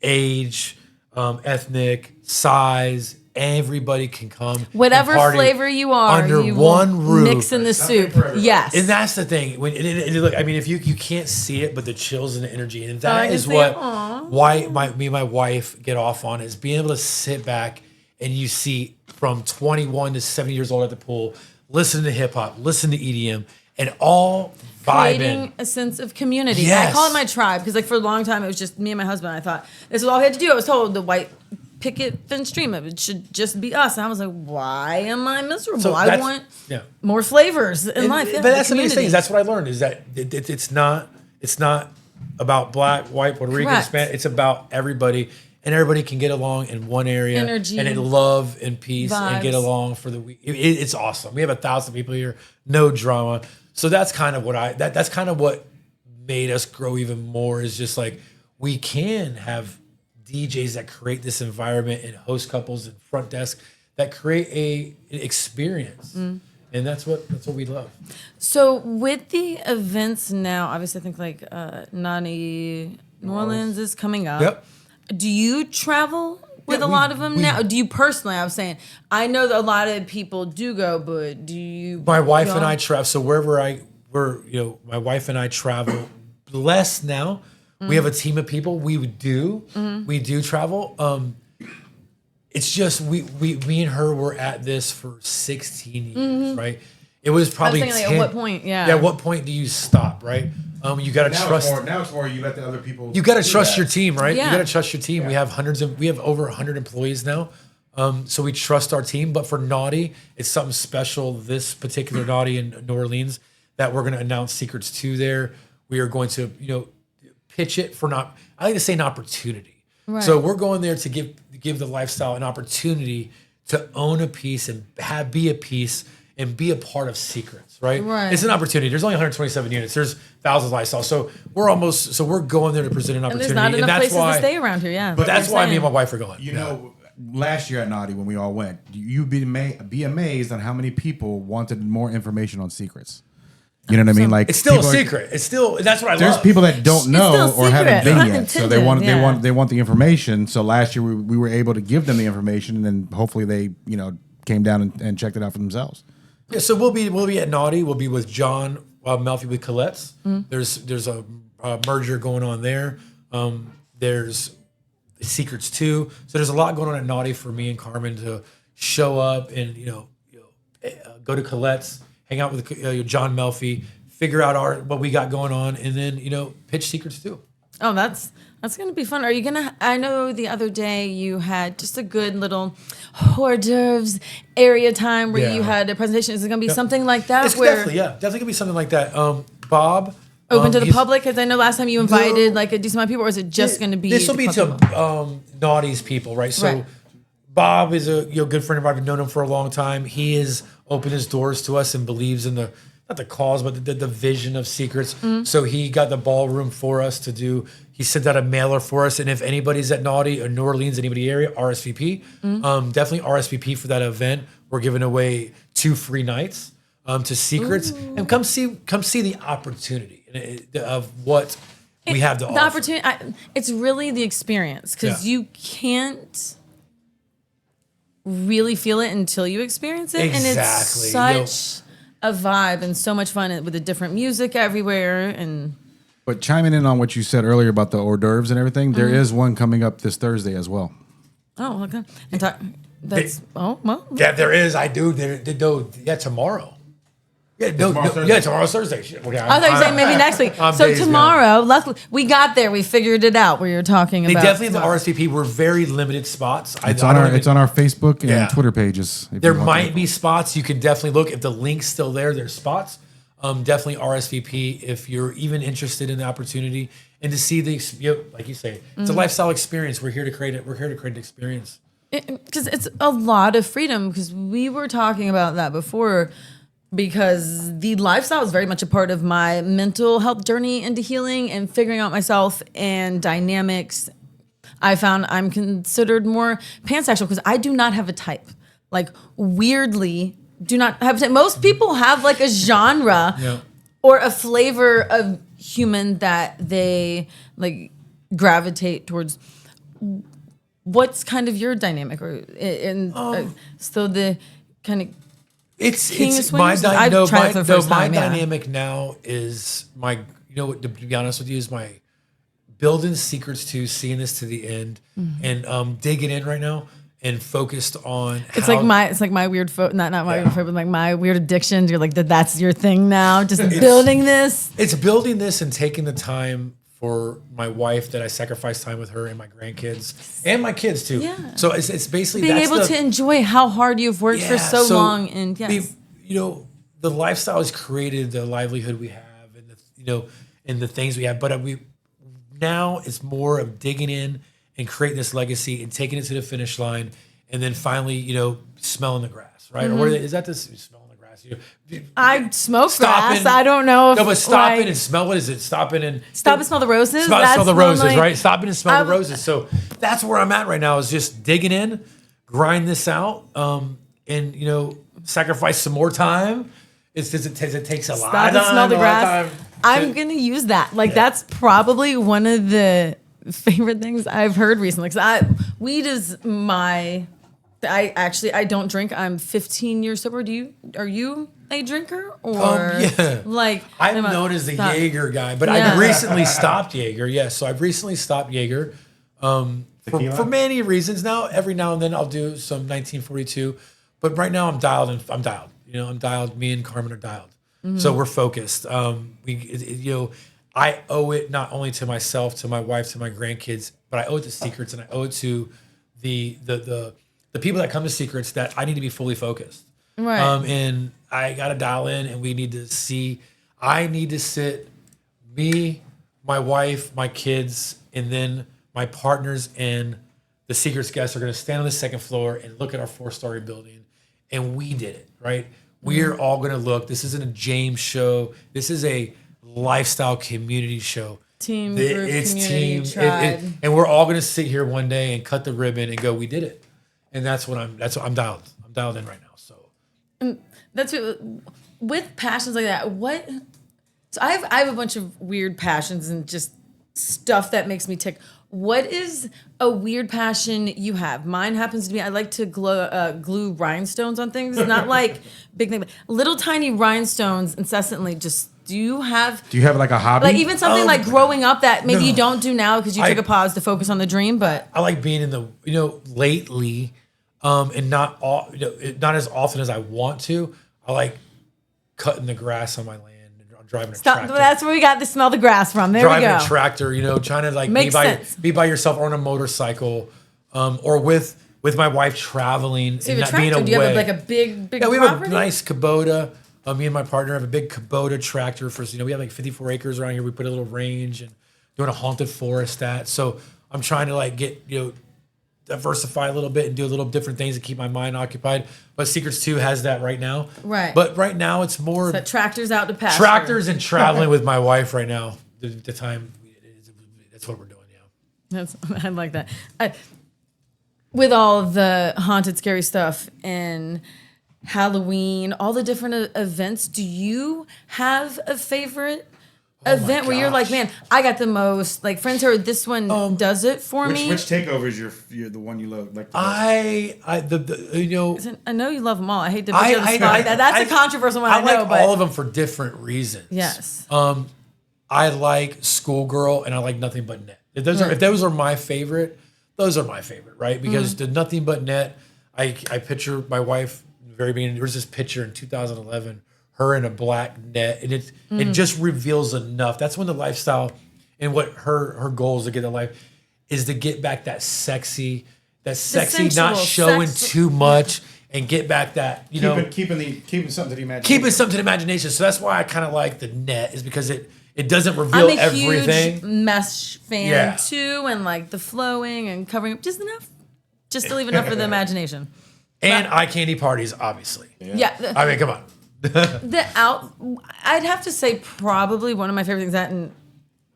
age, ethnic, size. Everybody can come. Whatever and party flavor you are, under you one roof. mix in the soup. Yes, and that's the thing. Look, I mean, if you can't see it, but the chills and the energy, and that is why me and my wife get off on is being able to sit back and you see from 21 to 70 years old at the pool, listen to hip hop, listen to EDM, and all creating a sense of community. Yes. I call it my tribe because, like, for a long time it was just me and my husband. I thought this was all we had to do. I was told the white picket fence stream it should just be us, and I was like, why am I miserable? So I want more flavors in life. But that's the biggest thing. That's what I learned is that it's not about black, white, Puerto Rican, Hispanic. It's about everybody. And everybody can get along in one area, energy, and in love and peace, vibes. And get along for the week. It's awesome. We have 1,000 people here, no drama. So that's kind of what that's kind of what made us grow even more. Is just like we can have DJs that create this environment and host couples and front desk that create an experience, and that's what we love. So with the events now, obviously, I think like Naughty New Orleans is coming up. Yep. Do you travel with a lot of them now? Do you personally? I was saying, I know that a lot of people do go, but do you? My wife and I travel. So wherever my wife and I travel less now. We have a team of people. We do travel. It's just me and her were at this for 16 years, right? It was probably I was thinking, 10. like, at what point? Yeah. At what point do you stop, right? You got to trust. Now it's more you let the other people. You got to trust your team, right? Yeah. You got to trust your team. Yeah. We have over 100 employees now, so we trust our team. But for Naughty, it's something special. This particular Naughty in New Orleans that we're going to announce Secrets to there. We are going to pitch it for I like to say an opportunity. Right. So we're going there to give the lifestyle an opportunity to own a piece and be a piece and be a part of Secrets, right? It's an opportunity. There's only 127 units. There's thousands of lifestyles. So we're going there to present an opportunity. And there's not enough places to stay around here, yeah. But that's why me and my wife are going. You know, last year at Naughty when we all went, you'd be amazed on how many people wanted more information on Secrets. You know what I mean? Like it's still a secret. It's still that's what I love. There's people that don't know or haven't been yet, so they want the information. So last year we were able to give them the information, and then hopefully they came down and checked it out for themselves. Yeah, so we'll be at Naughty. We'll be with John Melfi with Colette's. There's a merger going on there. There's Secrets too. So there's a lot going on at Naughty for me and Carmen to show up and go to Colette's. Hang out with John Melfi, figure out what we got going on, and then pitch Secrets too. Oh, that's gonna be fun. Are you gonna? I know the other day you had just a good little hors d'oeuvres area time where you had a presentation. Is it gonna be something like that? It's definitely gonna be something like that. Bob. Open to the public? Because I know last time you invited like a decent amount of people, or is it just going to be? This will be to Naughty's people, right? So Bob is a good friend of mine. I've known him for a long time. He has opened his doors to us and believes in not the cause, but the vision of Secrets. So he got the ballroom for us to do. He sent out a mailer for us. And if anybody's at Naughty or New Orleans, anybody area, RSVP. Definitely RSVP for that event. We're giving away 2 free nights to Secrets. And come see the opportunity of what we have to offer. The opportunity, it's really the experience because you can't really feel it until you experience it. Exactly. And it's such a vibe and so much fun with the different music everywhere. But chiming in on what you said earlier about the hors d'oeuvres and everything, there is one coming up this Thursday as well. Oh, okay. Yeah, there is. I do. Tomorrow. Tomorrow's Thursday. Okay, I thought you were saying maybe next week. So tomorrow, luckily, we got there. We figured it out where you're talking about. They definitely have the RSVP. We're very limited spots. It's on our Facebook and Twitter pages. There might be spots. You can definitely look. If the link's still there, there's spots. Definitely RSVP if you're even interested in the opportunity and to see like you say, it's a lifestyle experience. We're here to create it. We're here to create an experience. Because it's a lot of freedom. Because we were talking about that before. Because the lifestyle is very much a part of my mental health journey into healing and figuring out myself and dynamics. I found I'm considered more pansexual because I do not have a type. Like, weirdly, do not have a type. Most people have like a genre or a flavor of human that they like gravitate towards. what's kind of your dynamic, or still the kind of it's my dynamic now is my, to be honest with you, is my building Secrets 2, seeing this to the end, and digging in right now and focused on. It's like my weird weird but like my weird addiction. You're like that's your thing now, just building this. It's building this and taking the time for my wife that I sacrifice time with her and my grandkids and my kids too. Yeah. So it's basically being able to enjoy how hard you've worked for so long, and the lifestyle has created the livelihood we have, and and the things we have. But now it's more of digging in and creating this legacy and taking it to the finish line, and then finally smelling the grass, right? Or is that this smelling the grass? I smoke grass. I don't know. But stopping and smell. What is it? Stopping and smell the roses. Smell the roses, right? Stopping and smell the roses. So that's where I'm at right now. Is just digging in, grind this out, and sacrifice some more time. It takes a lot of time. Smell the grass. I'm gonna use that. That's probably one of the favorite things I've heard recently. Because weed is I don't drink. I'm 15 years sober. Are you a drinker or I'm known as the Jaeger guy, but I've recently stopped Jaeger. Yes, so I've recently stopped Jaeger for many reasons. Now, every now and then I'll do some 1942, but right now I'm dialed. I'm dialed. Me and Carmen are dialed. So we're focused. I owe it not only to myself, to my wife, to my grandkids, but I owe it to Secrets, and I owe it to the people that come to Secrets that I need to be fully focused. Right. And I got to dial in, and we need to see. I need to sit, me, my wife, my kids, and then my partners and the Secrets guests are going to stand on the second floor and look at our 4-story building, and we did it, right? We're all going to look. This isn't a James show. This is a lifestyle community show. Team, community, tribe. And we're all going to sit here one day and cut the ribbon and go, we did it. And that's what I'm dialed. I'm dialed in right now. So that's with passions like that. So I have a bunch of weird passions and just stuff that makes me tick. What is a weird passion you have? Mine happens to be I like to glue rhinestones on things. Not like big thing, but little tiny rhinestones incessantly. Just do you have like a hobby? Like even something like growing up that maybe you don't do now because you took a pause to focus on the dream. But I like being in the lately, and not not as often as I want to. I like cutting the grass on my land. Driving a tractor. That's where we got to smell the grass from. There we go. Driving a tractor, trying to be by yourself or on a motorcycle, or with my wife traveling so and not tractor, being away. Do you have a big we have a nice Kubota. Me and my partner have a big Kubota tractor for we have 54 acres around here. We put a little range and doing a haunted forest at. So I'm trying to get diversify a little bit and do a little different things to keep my mind occupied. But Secrets 2 has that right now. Right. But right now it's more tractors out to pasture. Tractors and traveling with my wife right now. The time that's what we're doing. Yeah. I like that. With all the haunted, scary stuff and Halloween, all the different events, do you have a favorite event where you're like, man, I got the most friends heard this one does it for me? Which takeover is you're the one you love? I know you love them all. I hate to put you on the spot. That's a controversial one. I know, but all of them for different reasons. Yes. I like Schoolgirl and I like Nothing But Net. If those are my favorite, those are my favorite, right? Because the Nothing But Net, I picture my wife in the very beginning. There was this picture in 2011. Her in a black net, and it just reveals enough. That's when the lifestyle and what her goal is to get in life is to get back that sexy, not showing too much, and get back that keeping something to the imagination. Keeping something to the imagination. So that's why I kind of like the net, is because it doesn't reveal everything. I'm a huge mesh fan too, and the flowing and covering up just enough, just to leave enough for the imagination. And eye candy parties, obviously. Yeah. I mean, come on. I'd have to say probably one of my favorite things that in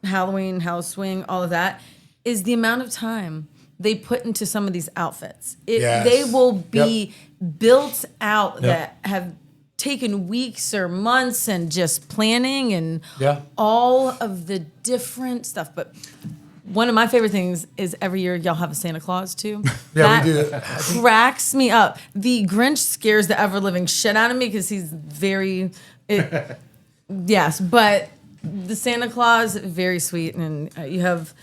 Halloween, House Swing, all of that is the amount of time they put into some of these outfits. They will be built out that have taken weeks or months and just planning and all of the different stuff. But one of my favorite things is every year y'all have a Santa Claus too. Yeah, we do. Cracks me up. The Grinch scares the ever living shit out of me because he's very, yes, but the Santa Claus very sweet, and you have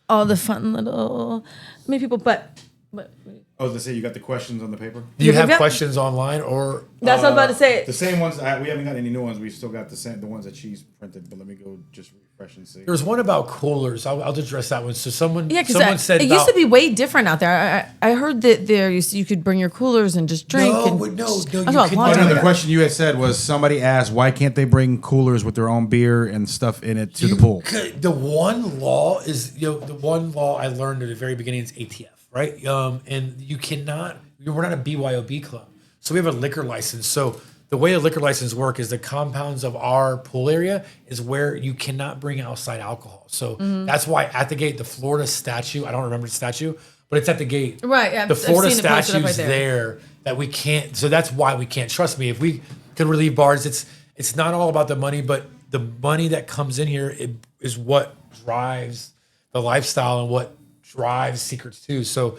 all the fun little many people, but. I was gonna say, you got the questions on the paper. Do you have questions online or? That's what I was about to say. The same ones. We haven't got any new ones. We've still got the ones that she's printed. But let me go just refresh and see. There was one about coolers. I'll address that one. So someone said it used to be way different out there. I heard that you could bring your coolers and just drink. No, and no, you couldn't. The question you had said was somebody asked why can't they bring coolers with their own beer and stuff in it to the pool? The one law is the one law I learned at the very beginning is ATF. Right, and you cannot. We're not a BYOB club, so we have a liquor license. So the way a liquor license works is the compounds of our pool area is where you cannot bring outside alcohol. So that's why at the gate, the Florida statute. I don't remember the statute, but it's at the gate. Right. Yeah, the Florida statute's right there that we can't. So that's why we can't. Trust me, if we could relieve bars, it's not all about the money, but the money that comes in here is what drives the lifestyle and what drives Secrets too. So,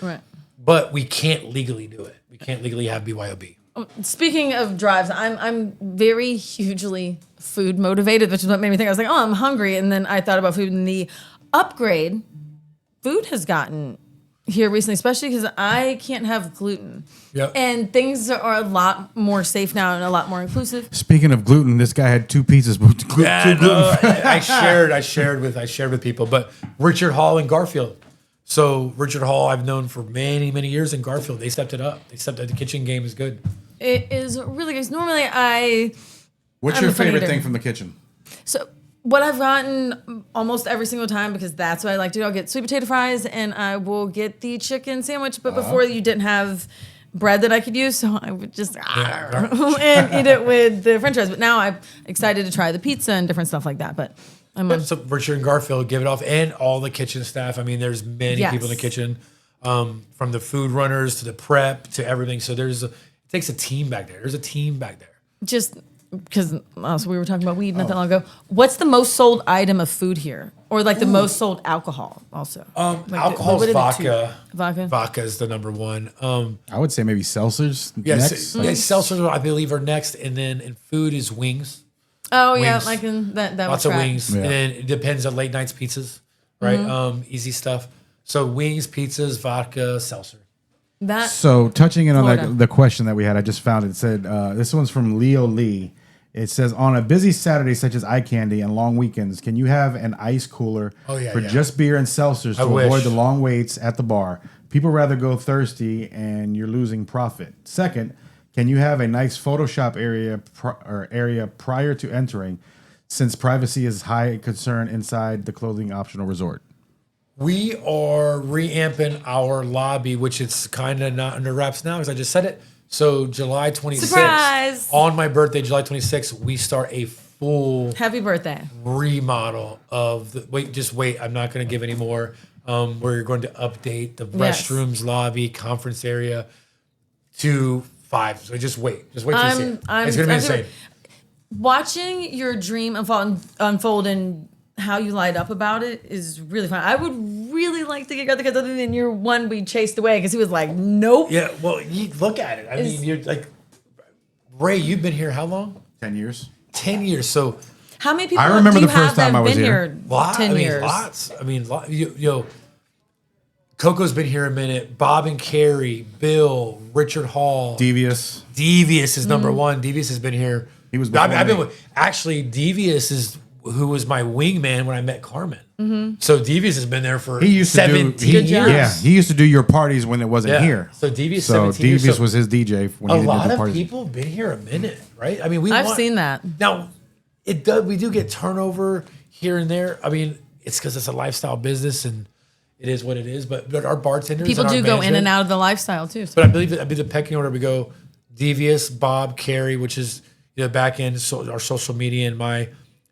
but we can't legally do it. We can't legally have BYOB. Speaking of drives, I'm very hugely food motivated, which is what made me think. I was like, oh, I'm hungry, and then I thought about food and the upgrade food has gotten here recently, especially because I can't have gluten. Yep. And things are a lot more safe now and a lot more inclusive. Speaking of gluten, this guy had 2 pizzas. I shared with people, but Richard Hall and Garfield. So Richard Hall, I've known for many, many years in Garfield. They stepped it up. They stepped up. The kitchen game is good. It is really good. Normally, What's I'm your a fan favorite eater. thing from the kitchen? So what I've gotten almost every single time, because that's what I like to do, I'll get sweet potato fries and I will get the chicken sandwich. But before you didn't have bread that I could use, so I would just and eat it with the French fries. But now I'm excited to try the pizza and different stuff like that. But So Richard and Garfield give it off, and all the kitchen staff. I mean, there's many people in the kitchen, from the food runners to the prep to everything. So it takes a team back there. There's a team back there. just because so we were talking about weed not that long ago. What's the most sold item of food here, or like the most sold alcohol? Also, Alcohol's vodka. Vodka. Vodka is the number one. I would say maybe seltzers next. Seltzers I believe are next, and then in food is wings. Oh wings. Yeah, like in that Lots of wings, Yeah. and it depends on late nights pizzas, right? Easy stuff. So wings, pizzas, vodka, seltzer. So touching in on Florida. the question that we had, I just found it said this one's from Leo Lee. It says, on a busy Saturday such as eye candy and long weekends, can you have an ice cooler for just beer and seltzers to avoid the long waits at the bar? People rather go thirsty and you're losing profit. Second, can you have a nice Photoshop area prior to entering, since privacy is high concern inside the clothing optional resort? We are reamping our lobby, which it's kind of not under wraps now because I just said it. So July 26th, Surprise! On my birthday, July 26th, we start a full Happy birthday remodel of the. Wait! I'm not going to give any more. We're going to update the restrooms, lobby, conference area to 5. So just wait till you see it. It's going to be insane. Watching your dream unfold and how you light up about it is really fun. I would really like to get together because other than your one we chased away because he was like, nope. Yeah, well, you look at it. I mean, you're like, Ray, you've been here how long? 10 years. 10 years. So how many people I remember do you the first have time that I was been here. here 10 years? Lots. I mean, Coco's been here a minute. Bob and Carrie, Bill, Richard Hall. Devious. Devious is number one. Devious has been here. He was I've been with, actually, Devious is who was my wingman when I met Carmen. So Devious has been there for 17 years. Yeah, he used to do your parties when it wasn't here. So Devious, so 17 years. Devious was his DJ when a he didn't lot do of parties. people have been here a minute, right? I mean, I've seen that. Now, we do get turnover here and there. I mean, it's because it's a lifestyle business and it is what it is. But our bartenders, People and our do go in management- and out of the lifestyle too. So. But I believe the pecking order we go Devious, Bob, Carrie, which is back end our social media, and my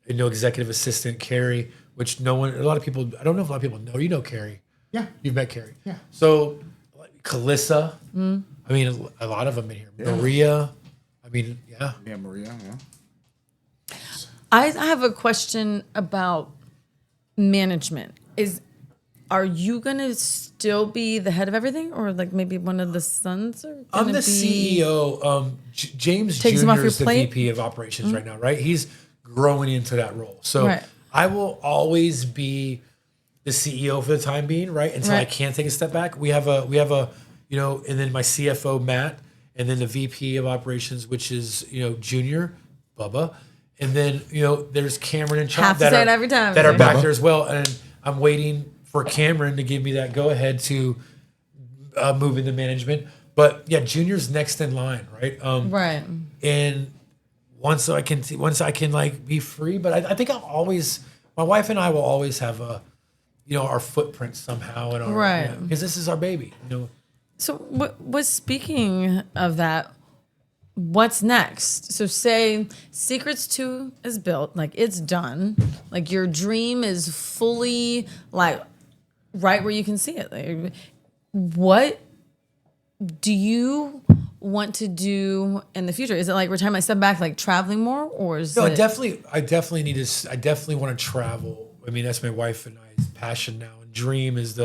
executive assistant Carrie, which a lot of people, I don't know if a lot of people know. You know Carrie. Yeah. You've met Carrie. Yeah. So Calissa, I mean, a lot of them in here. Yeah. Maria, I mean, yeah. Yeah, Maria, yeah. I have a question about management. Are you gonna still be the head of everything, or like maybe one of the sons? I'm the CEO. James Jr. is the VP of operations right now, right? He's growing into that role. So I will always be the CEO for the time being, right? Until I can take a step back. We have a, and then my CFO, Matt, and then the VP of operations, which is, Junior, Bubba. And then, there's Cameron and Chop that are back there as well. And I'm waiting for Cameron to give me that go ahead to move into management. But yeah, Junior's next in line, right? Right. And once I can like be free, but I think my wife and I will always have our footprint somehow in our, because this is our baby, So what speaking of that, what's next? So say Secrets 2 is built, like it's done, like your dream is fully like right where you can see it. Like, what do you want to do in the future? Is it like retirement, step back, like traveling more, or is I definitely want to travel. I mean, that's my wife and I's passion now, and dream is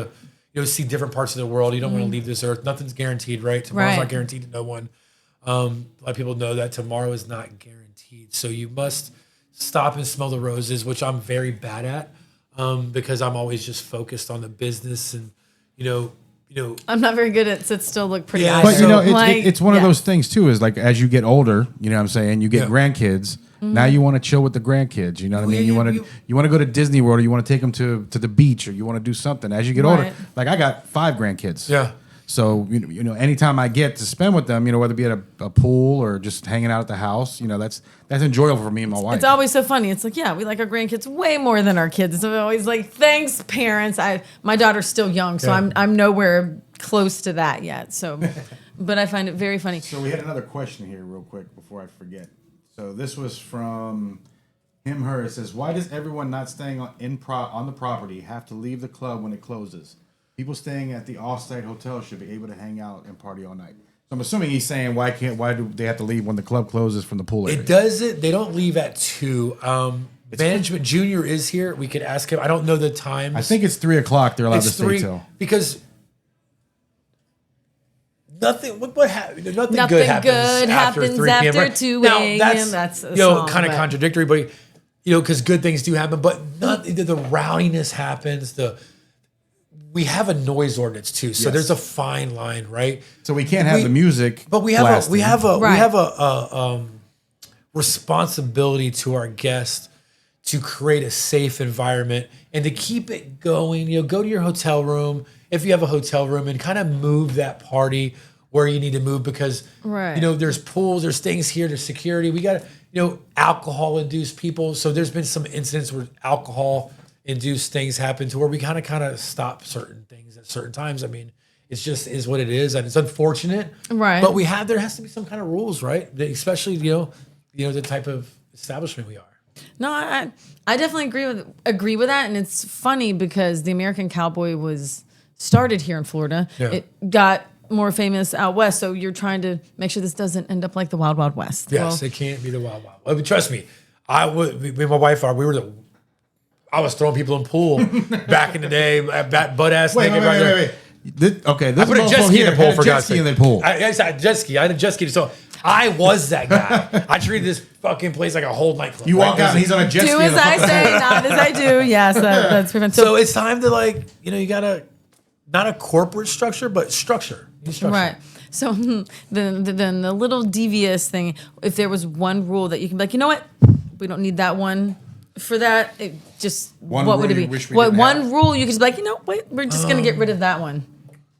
see different parts of the world. You don't want to leave this earth. Nothing's guaranteed, right? Tomorrow's not guaranteed to no one. A lot of people know that tomorrow is not guaranteed. So you must stop and smell the roses, which I'm very bad at, because I'm always just focused on the business and, I'm not very good at sit still, look pretty. Yeah, but it's one of those things too. Is like as you get older, you know what I'm saying. You get grandkids. Now you want to chill with the grandkids. You know what I mean. You want to go to Disney World, or you want to take them to the beach, or you want to do something. As you get older, like I got 5 grandkids. Yeah. So anytime I get to spend with them, whether it be at a pool or just hanging out at the house, that's enjoyable for me and my wife. It's always so funny. It's like, we like our grandkids way more than our kids. So we're always like, thanks, parents. My daughter's still young, so I'm nowhere close to that yet. So, but I find it very funny. So we had another question here, real quick, before I forget. So this was from her. It says, "Why does everyone not staying on the property have to leave the club when it closes? People staying at the off-site hotel should be able to hang out and party all night." So I'm assuming he's saying why do they have to leave when the club closes from the pool area? They don't leave at 2. Management Junior is here. We could ask him. I don't know the times. I think it's 3:00. They're allowed to stay till, because nothing. Nothing good happens after 3 p.m. After 2 a.m. That's kind of contradictory, but because good things do happen, but the rowdiness happens. We have a noise ordinance too, so there's a fine line, right? So we can't have the music, but we have a responsibility to our guests to create a safe environment and to keep it going. Go to your hotel room if you have a hotel room and kind of move that party where you need to move, because there's pools, there's things here, there's security. We got alcohol induced people. So there's been some incidents where alcohol induced things happen to where we kind of stop certain things at certain times. I mean, it's just is what it is, and it's unfortunate, right? But there has to be some kind of rules, right? Especially the type of establishment we are. No, I definitely agree with that, and it's funny because the American Cowboy was started here in Florida. Yeah. It got more famous out west, so you're trying to make sure this doesn't end up like the Wild Wild West. Yes, it can't be the Wild Wild West. I mean, trust me, me and my wife I was throwing people in the pool back in the day, butt ass naked. Wait. Okay, this I put a jet ski in the pool for God's sake. In the pool. I had a jet ski. So I was that guy. I treated this fucking place like a whole nightclub. You walk out and he's on a jet ski. Do as I say, not as I do. Yes, that's pretty much. So it's time to you gotta, not a corporate structure, but structure. Right. So then the little devious thing, if there was one rule that you can be like, you know what, we don't need that one. For that, what would it be? One rule you could just be like, wait, we're just going to get rid of that one.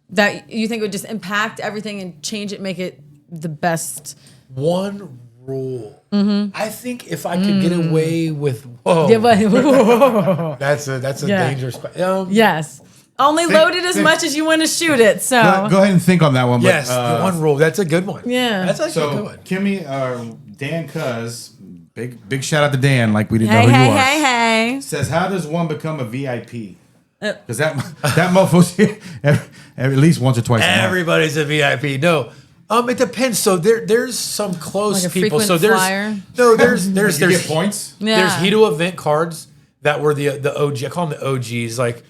That you think would just impact everything and change it, make it the best. One rule. Mm-hmm. I think if I could get away with that's a dangerous question. Yes. Only load it as much as you want to shoot it. So go ahead and think on that one. Yes, the one rule. That's a good one. Yeah, that's actually a good one. Kimmy, Dan Cuz. Big shout out to Dan, like we didn't know who you are. Hey. Says, how does one become a VIP? Because that mofo's here at least once or twice a month. Everybody's a VIP. No, it depends. So there's some close like people. So flyer. there's you get points. Yeah. There's Hito event cards that were the OG. I call them the OGs. Like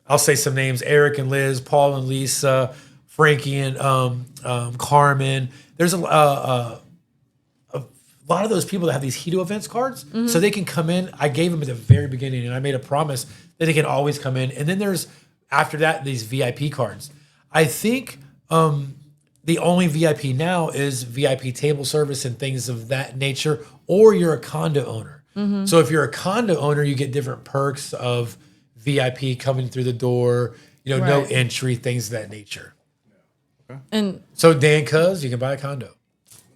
I'll say some names: Eric and Liz, Paul and Lisa, Frankie and Carmen. There's a lot of those people that have these Hito events cards, so they can come in. I gave them at the very beginning, and I made a promise that they can always come in. And then there's after that these VIP cards. I think the only VIP now is VIP table service and things of that nature, or you're a condo owner. So if you're a condo owner, you get different perks of VIP coming through the door, no entry, things of that nature. Okay. And so Dan Cuz, you can buy a condo.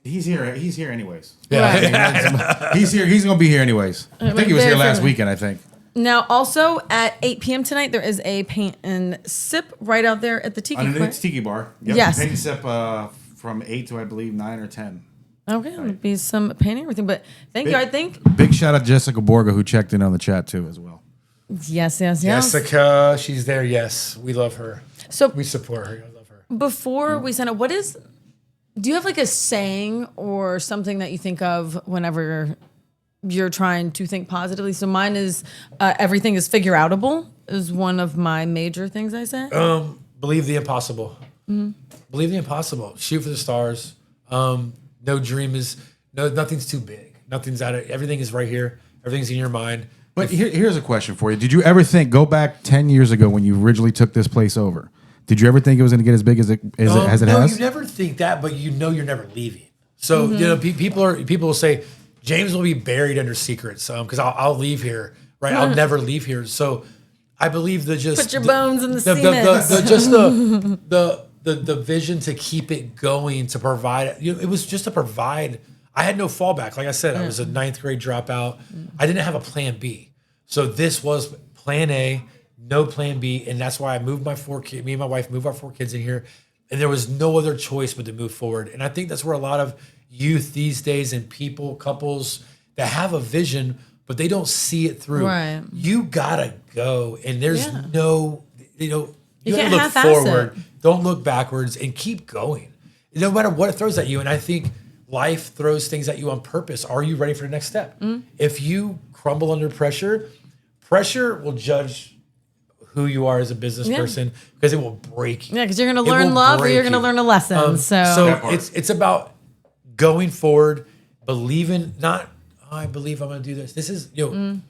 He's here. He's here anyways. Yeah. Right. He's here. He's going to be here anyways. I think he was here last weekend, I think. Now, also at 8 p.m. tonight, there is a paint and sip right out there at the Tiki Bar. Underneath Tiki Bar. Yep. Yes. Paint and sip from 8 to, I believe, 9 or 10. Okay, it'll be some painting and everything. But thank you. I think. Big shout out to Jessica Borga, who checked in on the chat, too, as well. Yes. Jessica, she's there. Yes, we love her. So we support her. I love her. Before we sign up, do you have like a saying or something that you think of whenever you're trying to think positively? So mine is everything is figure outable is one of my major things I say. Believe the impossible. Believe the impossible. Shoot for the stars. Nothing's too big. Nothing's out of everything is right here. Everything's in your mind. But here's a question for you. Did you ever go back 10 years ago when you originally took this place over? Did you ever think it was going to get as big as it has? No, you never think that, but you're never leaving. So, people will say, James will be buried under secrets because I'll leave here, right? I'll never leave here. So I believe that just... Put your bones in the cement. The vision to keep it going, to provide... it was just to provide... I had no fallback. Like I said, I was a ninth grade dropout. I didn't have a plan B. So this was plan A, no plan B. And that's why I moved me and my wife moved our 4 kids in here. And there was no other choice but to move forward. And I think that's where a lot of youth these days and couples that have a vision, but they don't see it through. Right. You gotta go. And there's you gotta look forward. Don't look backwards and keep going. No matter what it throws at you. And I think life throws things at you on purpose. Are you ready for the next step? If you crumble under pressure will judge who you are as a business person because it will break you. Yeah, because you're going to learn love or you're going to learn a lesson. So it's about going forward, believing, not, I believe I'm going to do this. This is,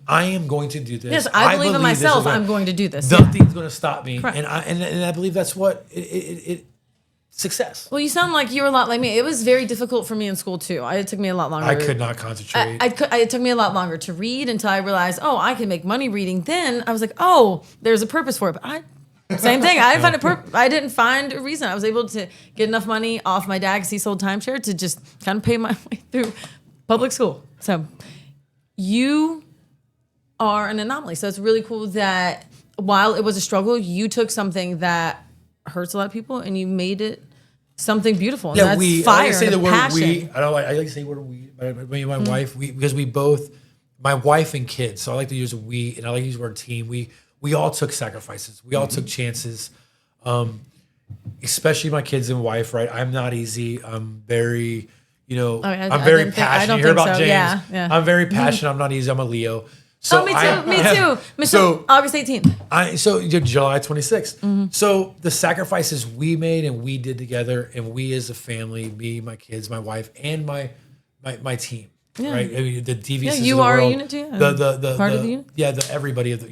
I am going to do this. Yes, I believe in myself. I'm going to do this. Nothing's going to stop me. Correct. And I believe that's what it success. Well, you sound like you're a lot like me. It was very difficult for me in school too. It took me a lot longer. I could not concentrate. It took me a lot longer to read until I realized, I can make money reading. Then I was like, there's a purpose for it. But same thing. I didn't find I didn't find a reason. I was able to get enough money off my dad because he sold timeshare to just kind of pay my way through public school. So you are an anomaly. So it's really cool that while it was a struggle, you took something that hurts a lot of people and you made it something beautiful. And that's fire. I like to say the word passion. We. I like to say the word we. Me and my wife, because we both, my wife and kids. So I like to use we, and I like to use the word team. We all took sacrifices. We all took chances. Especially my kids and wife. Right. I'm not easy. I'm very. I'm very passionate. You hear about James? Yeah. I'm very passionate. I'm not easy. I'm a Leo. So me too. So August 18th. July 26th. So the sacrifices we made and we did together, and we as a family, me, my kids, my wife, and my team, right? I mean, the DVCs you of the are world, a unit too. The part of the unit. Yeah, everybody of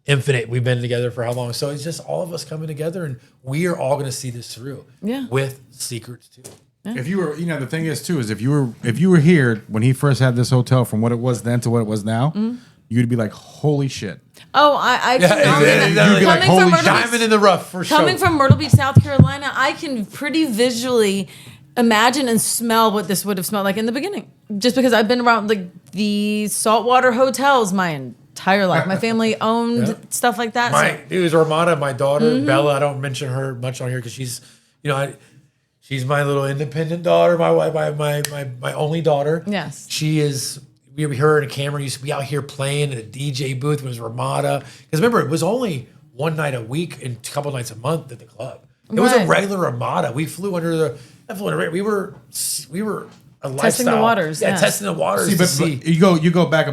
Infinite. We've been together for how long? So it's just all of us coming together, and we are all going to see this through. Yeah, with secrets too. Yeah. If you were, the thing is too, is if you were here when he first had this hotel, from what it was then to what it was now, you'd be like, holy shit. Oh, I can you'd be like, holy shit. Diamond in the rough for sure. Coming from Myrtle Beach, South Carolina, I can pretty visually imagine and smell what this would have smelled like in the beginning. Just because I've been around the saltwater hotels my entire life. My family owned stuff like that. It was Ramada, my daughter, Bella. I don't mention her much on here because she's, she's my little independent daughter, my wife, my only daughter. Yes. She is, her and a camera used to be out here playing in a DJ booth. It was Ramada. Because remember, it was only one night a week and a couple nights a month at the club. It was a regular Ramada. We flew under we were a lifestyle. Testing the waters. Yeah, testing the waters. But you go back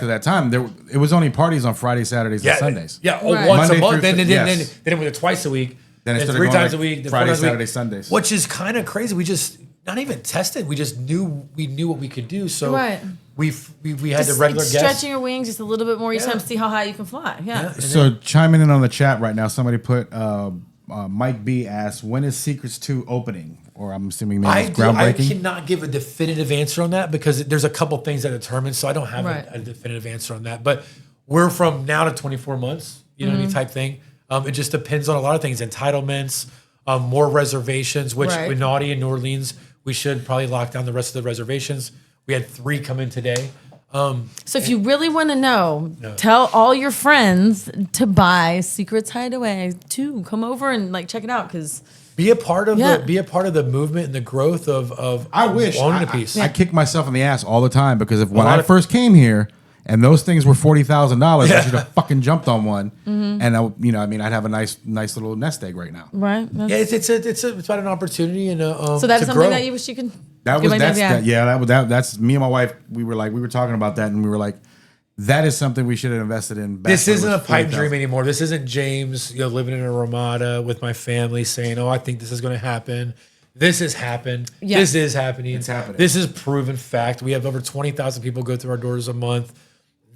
to that time. It was only parties on Fridays, Saturdays, and Sundays. Yeah, right. once Monday a month. Then it went to twice a week. Then Then it 3 times a week. Then Friday, 4 times a week, Saturday, Sundays. which is kind of crazy. We just not even tested. We just knew what we could do. So we had the regular guests. Stretching your wings just a little bit more each time to see how high you can fly. Yeah. So chiming in on the chat right now, somebody put Mike B asked, when is Secrets 2 opening? Or I'm assuming maybe it's groundbreaking. I cannot give a definitive answer on that because there's a couple things that determine. So I don't have a definitive answer on that. But we're from now to 24 months. You know what I mean? Type thing. It just depends on a lot of things. Entitlements, more reservations. Which with Naughty in New Orleans, we should probably lock down the rest of the reservations. We had 3 come in today. So if you really want to know, tell all your friends to buy Secrets Hideaway 2. Come over and check it out because be a part of the movement and the growth of I wish owning a piece. I kick myself in the ass all the time because when I first came here and those things were $40,000, I should have fucking jumped on one. And I'd have a nice little nest egg right now. Right. Yeah, it's about an opportunity and so that's something that you wish you could. That's me and my wife. We were talking about that, and we were like, that is something we should have invested in. This isn't a pipe dream anymore. This isn't James, living in a Ramada with my family saying, "Oh, I think this is going to happen." This has happened. Yeah. This is happening. It's happening. This is proven fact. We have over 20,000 people go through our doors a month.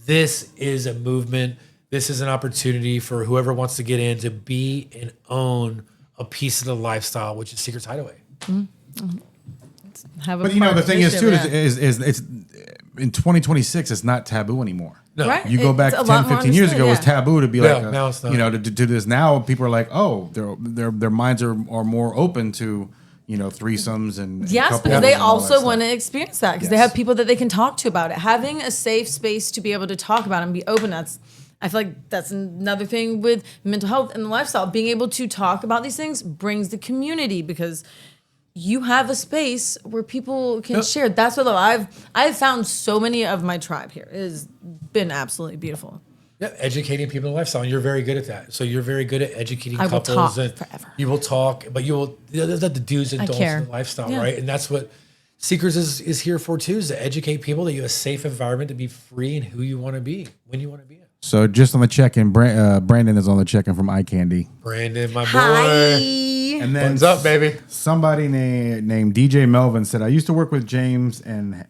This is a movement. This is an opportunity for whoever wants to get in to be and own a piece of the lifestyle, which is Secrets Hideaway. Mm-hmm. But the thing is too is it's in 2026 it's not taboo anymore. No. Right. You go back 10, 15 years ago, it was taboo to be now it's not. to do this. Now people are like, oh, their minds are more open to threesomes and yes, because they also want to experience that because they have people that they can talk to about it. Having a safe space to be able to talk about it and be open. I feel like that's another thing with mental health and the lifestyle. Being able to talk about these things brings the community because you have a space where people can share. That's what I've found so many of my tribe here. It has been absolutely beautiful. Yeah, educating people in lifestyle. And you're very good at that. So you're very good at educating couples. I will talk and forever. You will talk, but you will the do's and don'ts of the lifestyle, right? And that's what Secrets is here for too, is to educate people that you have a safe environment to be free in who you want to be, when you want to be it. So just on the check-in, Brandon is on the check-in from Eye Candy. Brandon, my boy. Hi. And then what's up, baby? Somebody named DJ Melvin said, I used to work with James and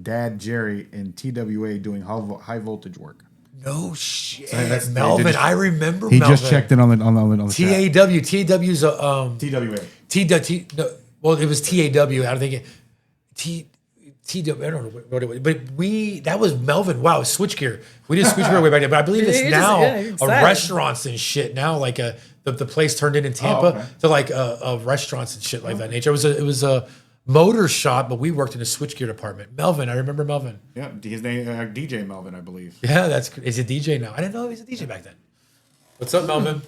Dad Jerry in TWA doing high voltage work. No shit. So that's Melvin. I remember he Melvin. Just checked in on the TAW. TAW's a TWA. Well, it was TAW. I don't think TW. I don't know what it was, but that was Melvin. Wow, switchgear. We did switchgear way back then, but I believe it's now a restaurants and shit. Now, like the place turned in Tampa to like restaurants and shit like that nature. It was a motor shop, but we worked in a switchgear department. Melvin, I remember Melvin. Yeah, his name DJ Melvin, I believe. Yeah, he's a DJ now. I didn't know he was a DJ back then. What's up, Melvin?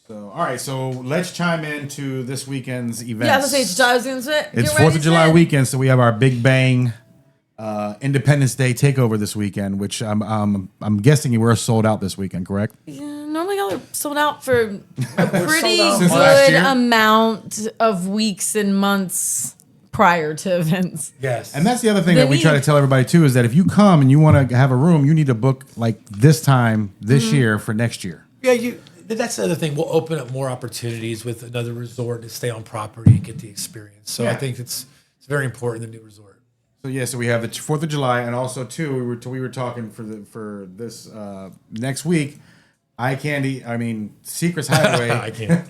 So, all right, so let's chime into this weekend's events. Yeah, I was going to say. It's 4th of July weekend, so we have our Big Bang Independence Day takeover this weekend, which I'm guessing we're sold out this weekend, correct? Yeah, normally y'all are sold out for a pretty good amount of weeks and months prior to events. Yes. And that's the other thing that we try to tell everybody too, is that if you come and you want to have a room, you need to book like this time this year for next year. Yeah, that's the other thing. We'll open up more opportunities with another resort to stay on property and get the experience. So I think it's very important, the new resort. So so we have the 4th of July, and also too we were talking for this next week. Secrets Hideaway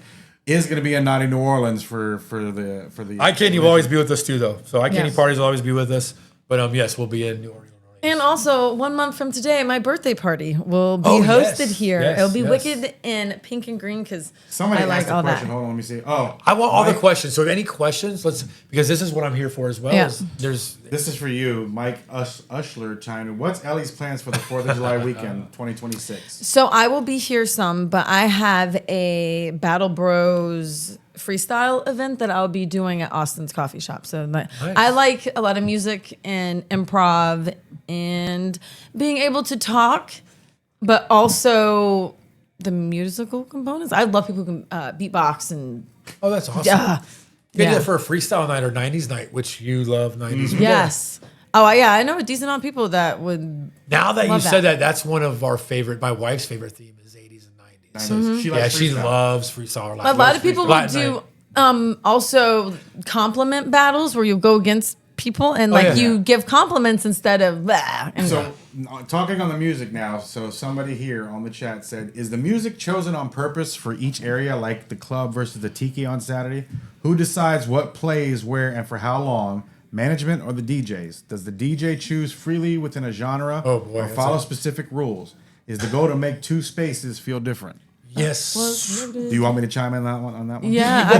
is going to be in Naughty New Orleans for the. Eye Candy will always be with us too, though. So Eye Candy parties will always be with us. But yes, we'll be in New Orleans. And also, 1 month from today, my birthday party will be hosted here. It'll be wicked in pink and green because I like all that. Hold on, let me see. Oh, I want all the questions. So, if any questions, because this is what I'm here for as well. Yeah. This is for you, Mike Ushler. China. What's Ellie's plans for the 4th of July weekend, 2026? So I will be here some, but I have a Battle Bros freestyle event that I'll be doing at Austin's coffee shop. So I like a lot of music and improv and being able to talk, but also the musical components. I love people who can beatbox and that's awesome. You did it for a freestyle night or 90s night, which you love 90s. Yes. Oh, yeah. I know a decent amount of people that would. Now that you said that, that's one of our favorite, my wife's favorite theme is 80s and 90s. So, she loves freestyle. A lot of people will do also compliment battles where you go against people and you give compliments instead of so talking on the music now, so somebody here on the chat said, is the music chosen on purpose for each area, like the club versus the tiki on Saturday? Who decides what plays where and for how long? Management or the DJs? Does the DJ choose freely within a genre or follow specific rules? Is the goal to make two spaces feel different? Yes. Do you want me to chime in on that one? Yeah.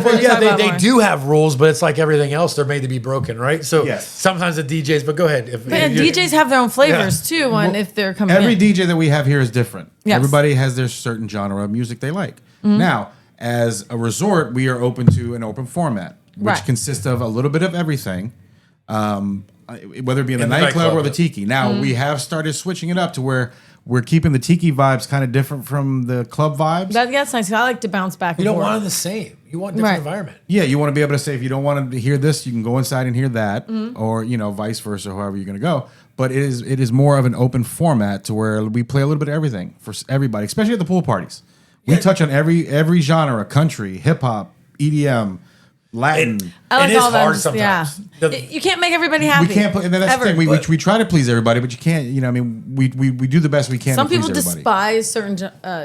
They do have rules, but it's like everything else. They're made to be broken, right? So sometimes the DJs, but go ahead. DJs have their own flavors too, if they're coming every in. DJ that we have here is different. Yes. Everybody has their certain genre of music they like. Now, as a resort, we are open to an open format, which consists of a little bit of everything, whether it be in the nightclub or the tiki. Now, we have started switching it up to where we're keeping the tiki vibes kind of different from the club vibes. That's nice. I like to bounce back and forth. You don't want them the same. You want a different environment. Yeah, you want to be able to say, if you don't want to hear this, you can go inside and hear that, or vice versa, however you're going to go. But it is more of an open format to where we play a little bit of everything for everybody, especially at the pool parties. We touch on every genre: country, hip hop, EDM, Latin. It is hard sometimes. Yeah. You can't make everybody happy. We can't, and that's the thing. We try to please everybody, but you can't. We do the best we can. Some to people please everybody. despise certain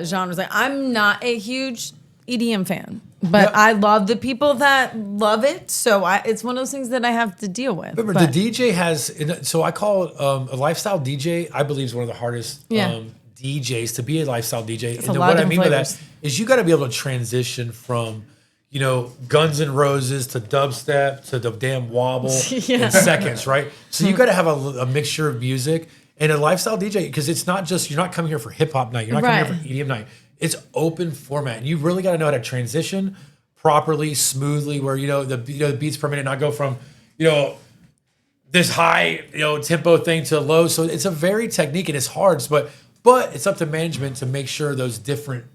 genres. Like, I'm not a huge EDM fan, but I love the people that love it. So it's one of those things that I have to deal with. Remember, the DJ has. So I call it a lifestyle DJ. I believe is one of the hardest. DJs to be a lifestyle DJ. It's and what I mean by that is you got to be able to transition from, Guns N' Roses to dubstep to the damn wobble in seconds, right? So you got to have a mixture of music and a lifestyle DJ, because it's not just, you're not coming here for hip hop night. You're not coming here for EDM night. It's open format. And you really got to know how to transition properly, smoothly, where, the beats per minute not go from, this high, tempo thing to low. So it's a very technique and it's hard, but it's up to management to make sure those different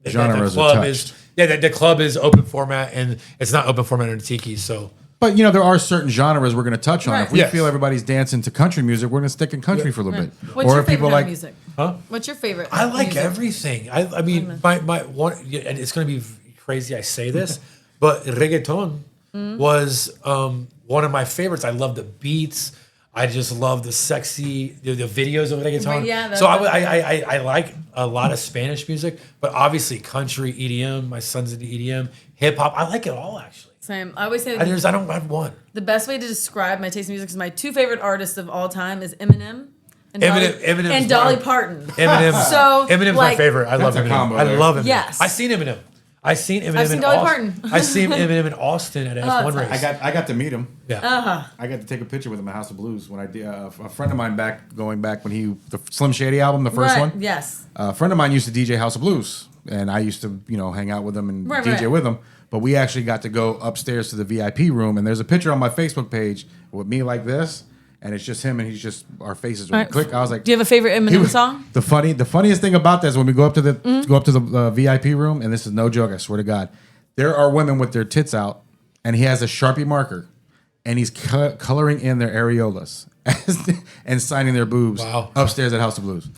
genres are touched. The club is open format and it's not open format in the tiki. So, but there are certain genres we're going to touch on. If we feel everybody's dancing to country music, we're going to stick in country for a little bit. What's your favorite kind of music? Huh? What's your favorite? I like everything. I mean, my one, and it's going to be crazy I say this, but reggaeton was one of my favorites. I love the beats. I just love the sexy the videos of reggaeton. So I like a lot of Spanish music, but obviously country, EDM. My son's into EDM, hip hop. I like it all actually. Same. I always say I don't have one. The best way to describe my taste in music is my two favorite artists of all time is Eminem and Dolly Parton. Eminem's my favorite. I love Eminem. I love Eminem. Yes. I've seen Eminem. I've seen Dolly Parton. I've seen Eminem in Austin at F1 race. I got to meet him. Yeah. I got to take a picture with him at House of Blues when I did. A friend of mine going back when the Slim Shady album, the first one. Yes. A friend of mine used to DJ House of Blues, and I used to hang out with him and DJ with him. But we actually got to go upstairs to the VIP room, and there's a picture on my Facebook page with me like this. And it's just him, and he's just our faces were click. I was like, "Do you have a favorite Eminem song?" The funniest thing about that is when we go up to the VIP room, and this is no joke, I swear to God, there are women with their tits out, and he has a Sharpie marker, and he's coloring in their areolas and signing their boobs upstairs at House of Blues.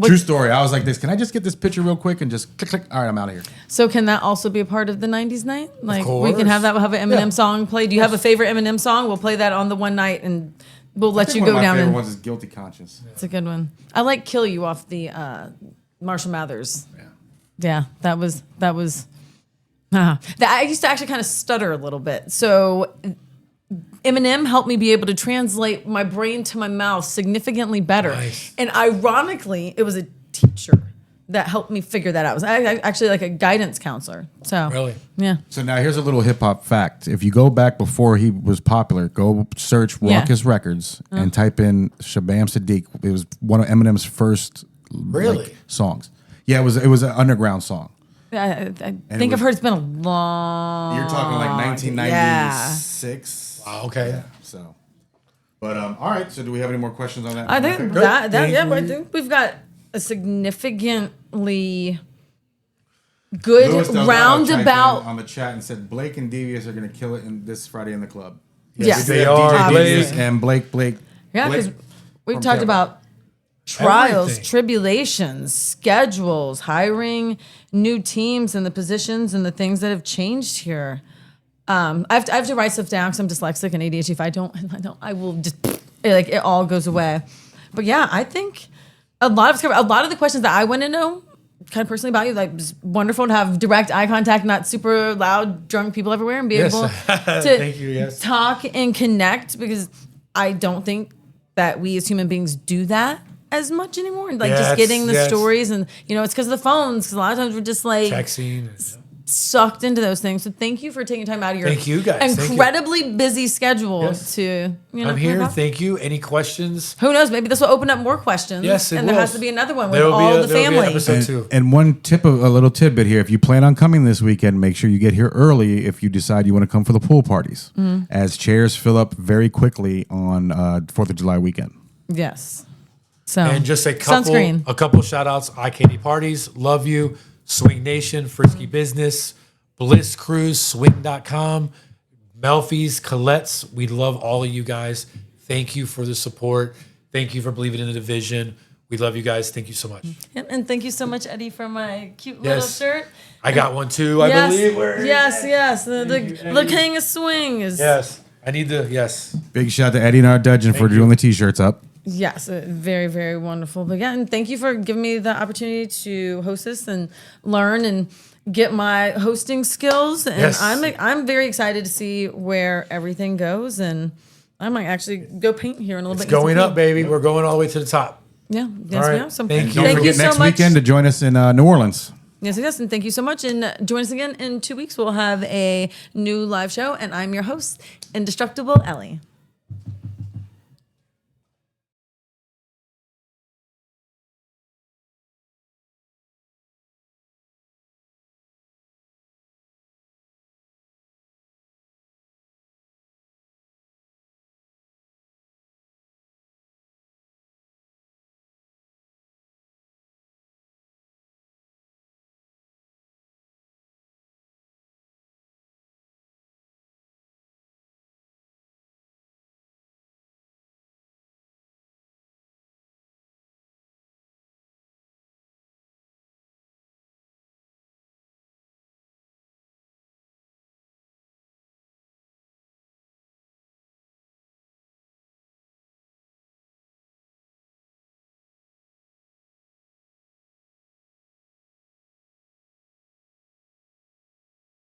True story. I was like this. Can I just get this picture real quick and just click, click? All right, I'm out of here. So can that also be a part of the 90s night? Like we can have an Eminem song play. Do you have a favorite Eminem song? We'll play that on the one night and we'll let you go down. One of my favorite ones is Guilty Conscience. It's a good one. I like Kill You off the Marshall Mathers. Yeah, that was. I used to actually kind of stutter a little bit. So Eminem helped me be able to translate my brain to my mouth significantly better. Nice. And ironically, it was a teacher that helped me figure that out. I actually like a guidance counselor. So really, yeah. So now here's a little hip hop fact. If you go back before he was popular, go search Ruckus Records and type in Shabam Sadiq. It was one of Eminem's first songs. Yeah, it was an underground song. I think I've heard it's been a long. You're talking like 1996. Wow. Okay. Yeah. So, but all right. So, do we have any more questions on that? I think I think we've got a significantly good Louis Delgado roundabout. chimed in on the chat and said Blake and Devious are going to kill it in this Friday in the club. Yes, they are. DJ Devious Obviously. and Blake. Yeah, because Blake we've from talked Tampa. about trials, Everything. tribulations, schedules, hiring new teams and the positions and the things that have changed here. I have to write stuff down because I'm dyslexic and ADHD. If I don't, I will just like it all goes away. But yeah, I think a lot of the questions that I want to know, kind of personally about you, like it's wonderful to have direct eye contact, not super loud, drunk people everywhere, and be able to Thank you, yes. talk and connect because I don't think that we as human beings do that as much anymore. Like just getting the stories and it's because of the phones. Because a lot of times we're just like Texting. sucked into those things. So thank you for taking time out of your Thank you, guys. incredibly busy schedule Yes. to I'm here. Thank you. Any questions? Who knows? Maybe this will open up more questions. Yes, it and will. there has to be another one with There will be all a- the there will be an family. episode. too. And one a little tidbit here. If you plan on coming this weekend, make sure you get here early if you decide you want to come for the pool parties, as chairs fill up very quickly on 4th of July weekend. Yes. So And just sunscreen. a couple shout outs. IKD Parties, love you. Swing Nation, Frisky Business, Bliss Cruise, swing.com, Melfi's, Colette's. We love all of you guys. Thank you for the support. Thank you for believing in the division. We love you guys. Thank you so much. And thank you so much, Eddie, for my cute little Yes. shirt. I got one too, I believe. Where is it? Yes. The you, King of Swing is Yes. I need the, yes. Big shout out to Eddie and our Dudgeon for doing the t-shirts up. Yes, very, very wonderful. But yeah, and thank you for giving me the opportunity to host this and learn and get my hosting skills. And Yes. I'm very excited to see where everything goes. And I might actually go paint here in a little bit. It's going up, baby. We're going all the way to the top. Yeah, yes, All we right. are. So Thank Don't you. forget so next much. weekend to join us in New Orleans. Yes, and thank you so much. And join us again in 2 weeks. We'll have a new live show. And I'm your host, Indestructible Ellie.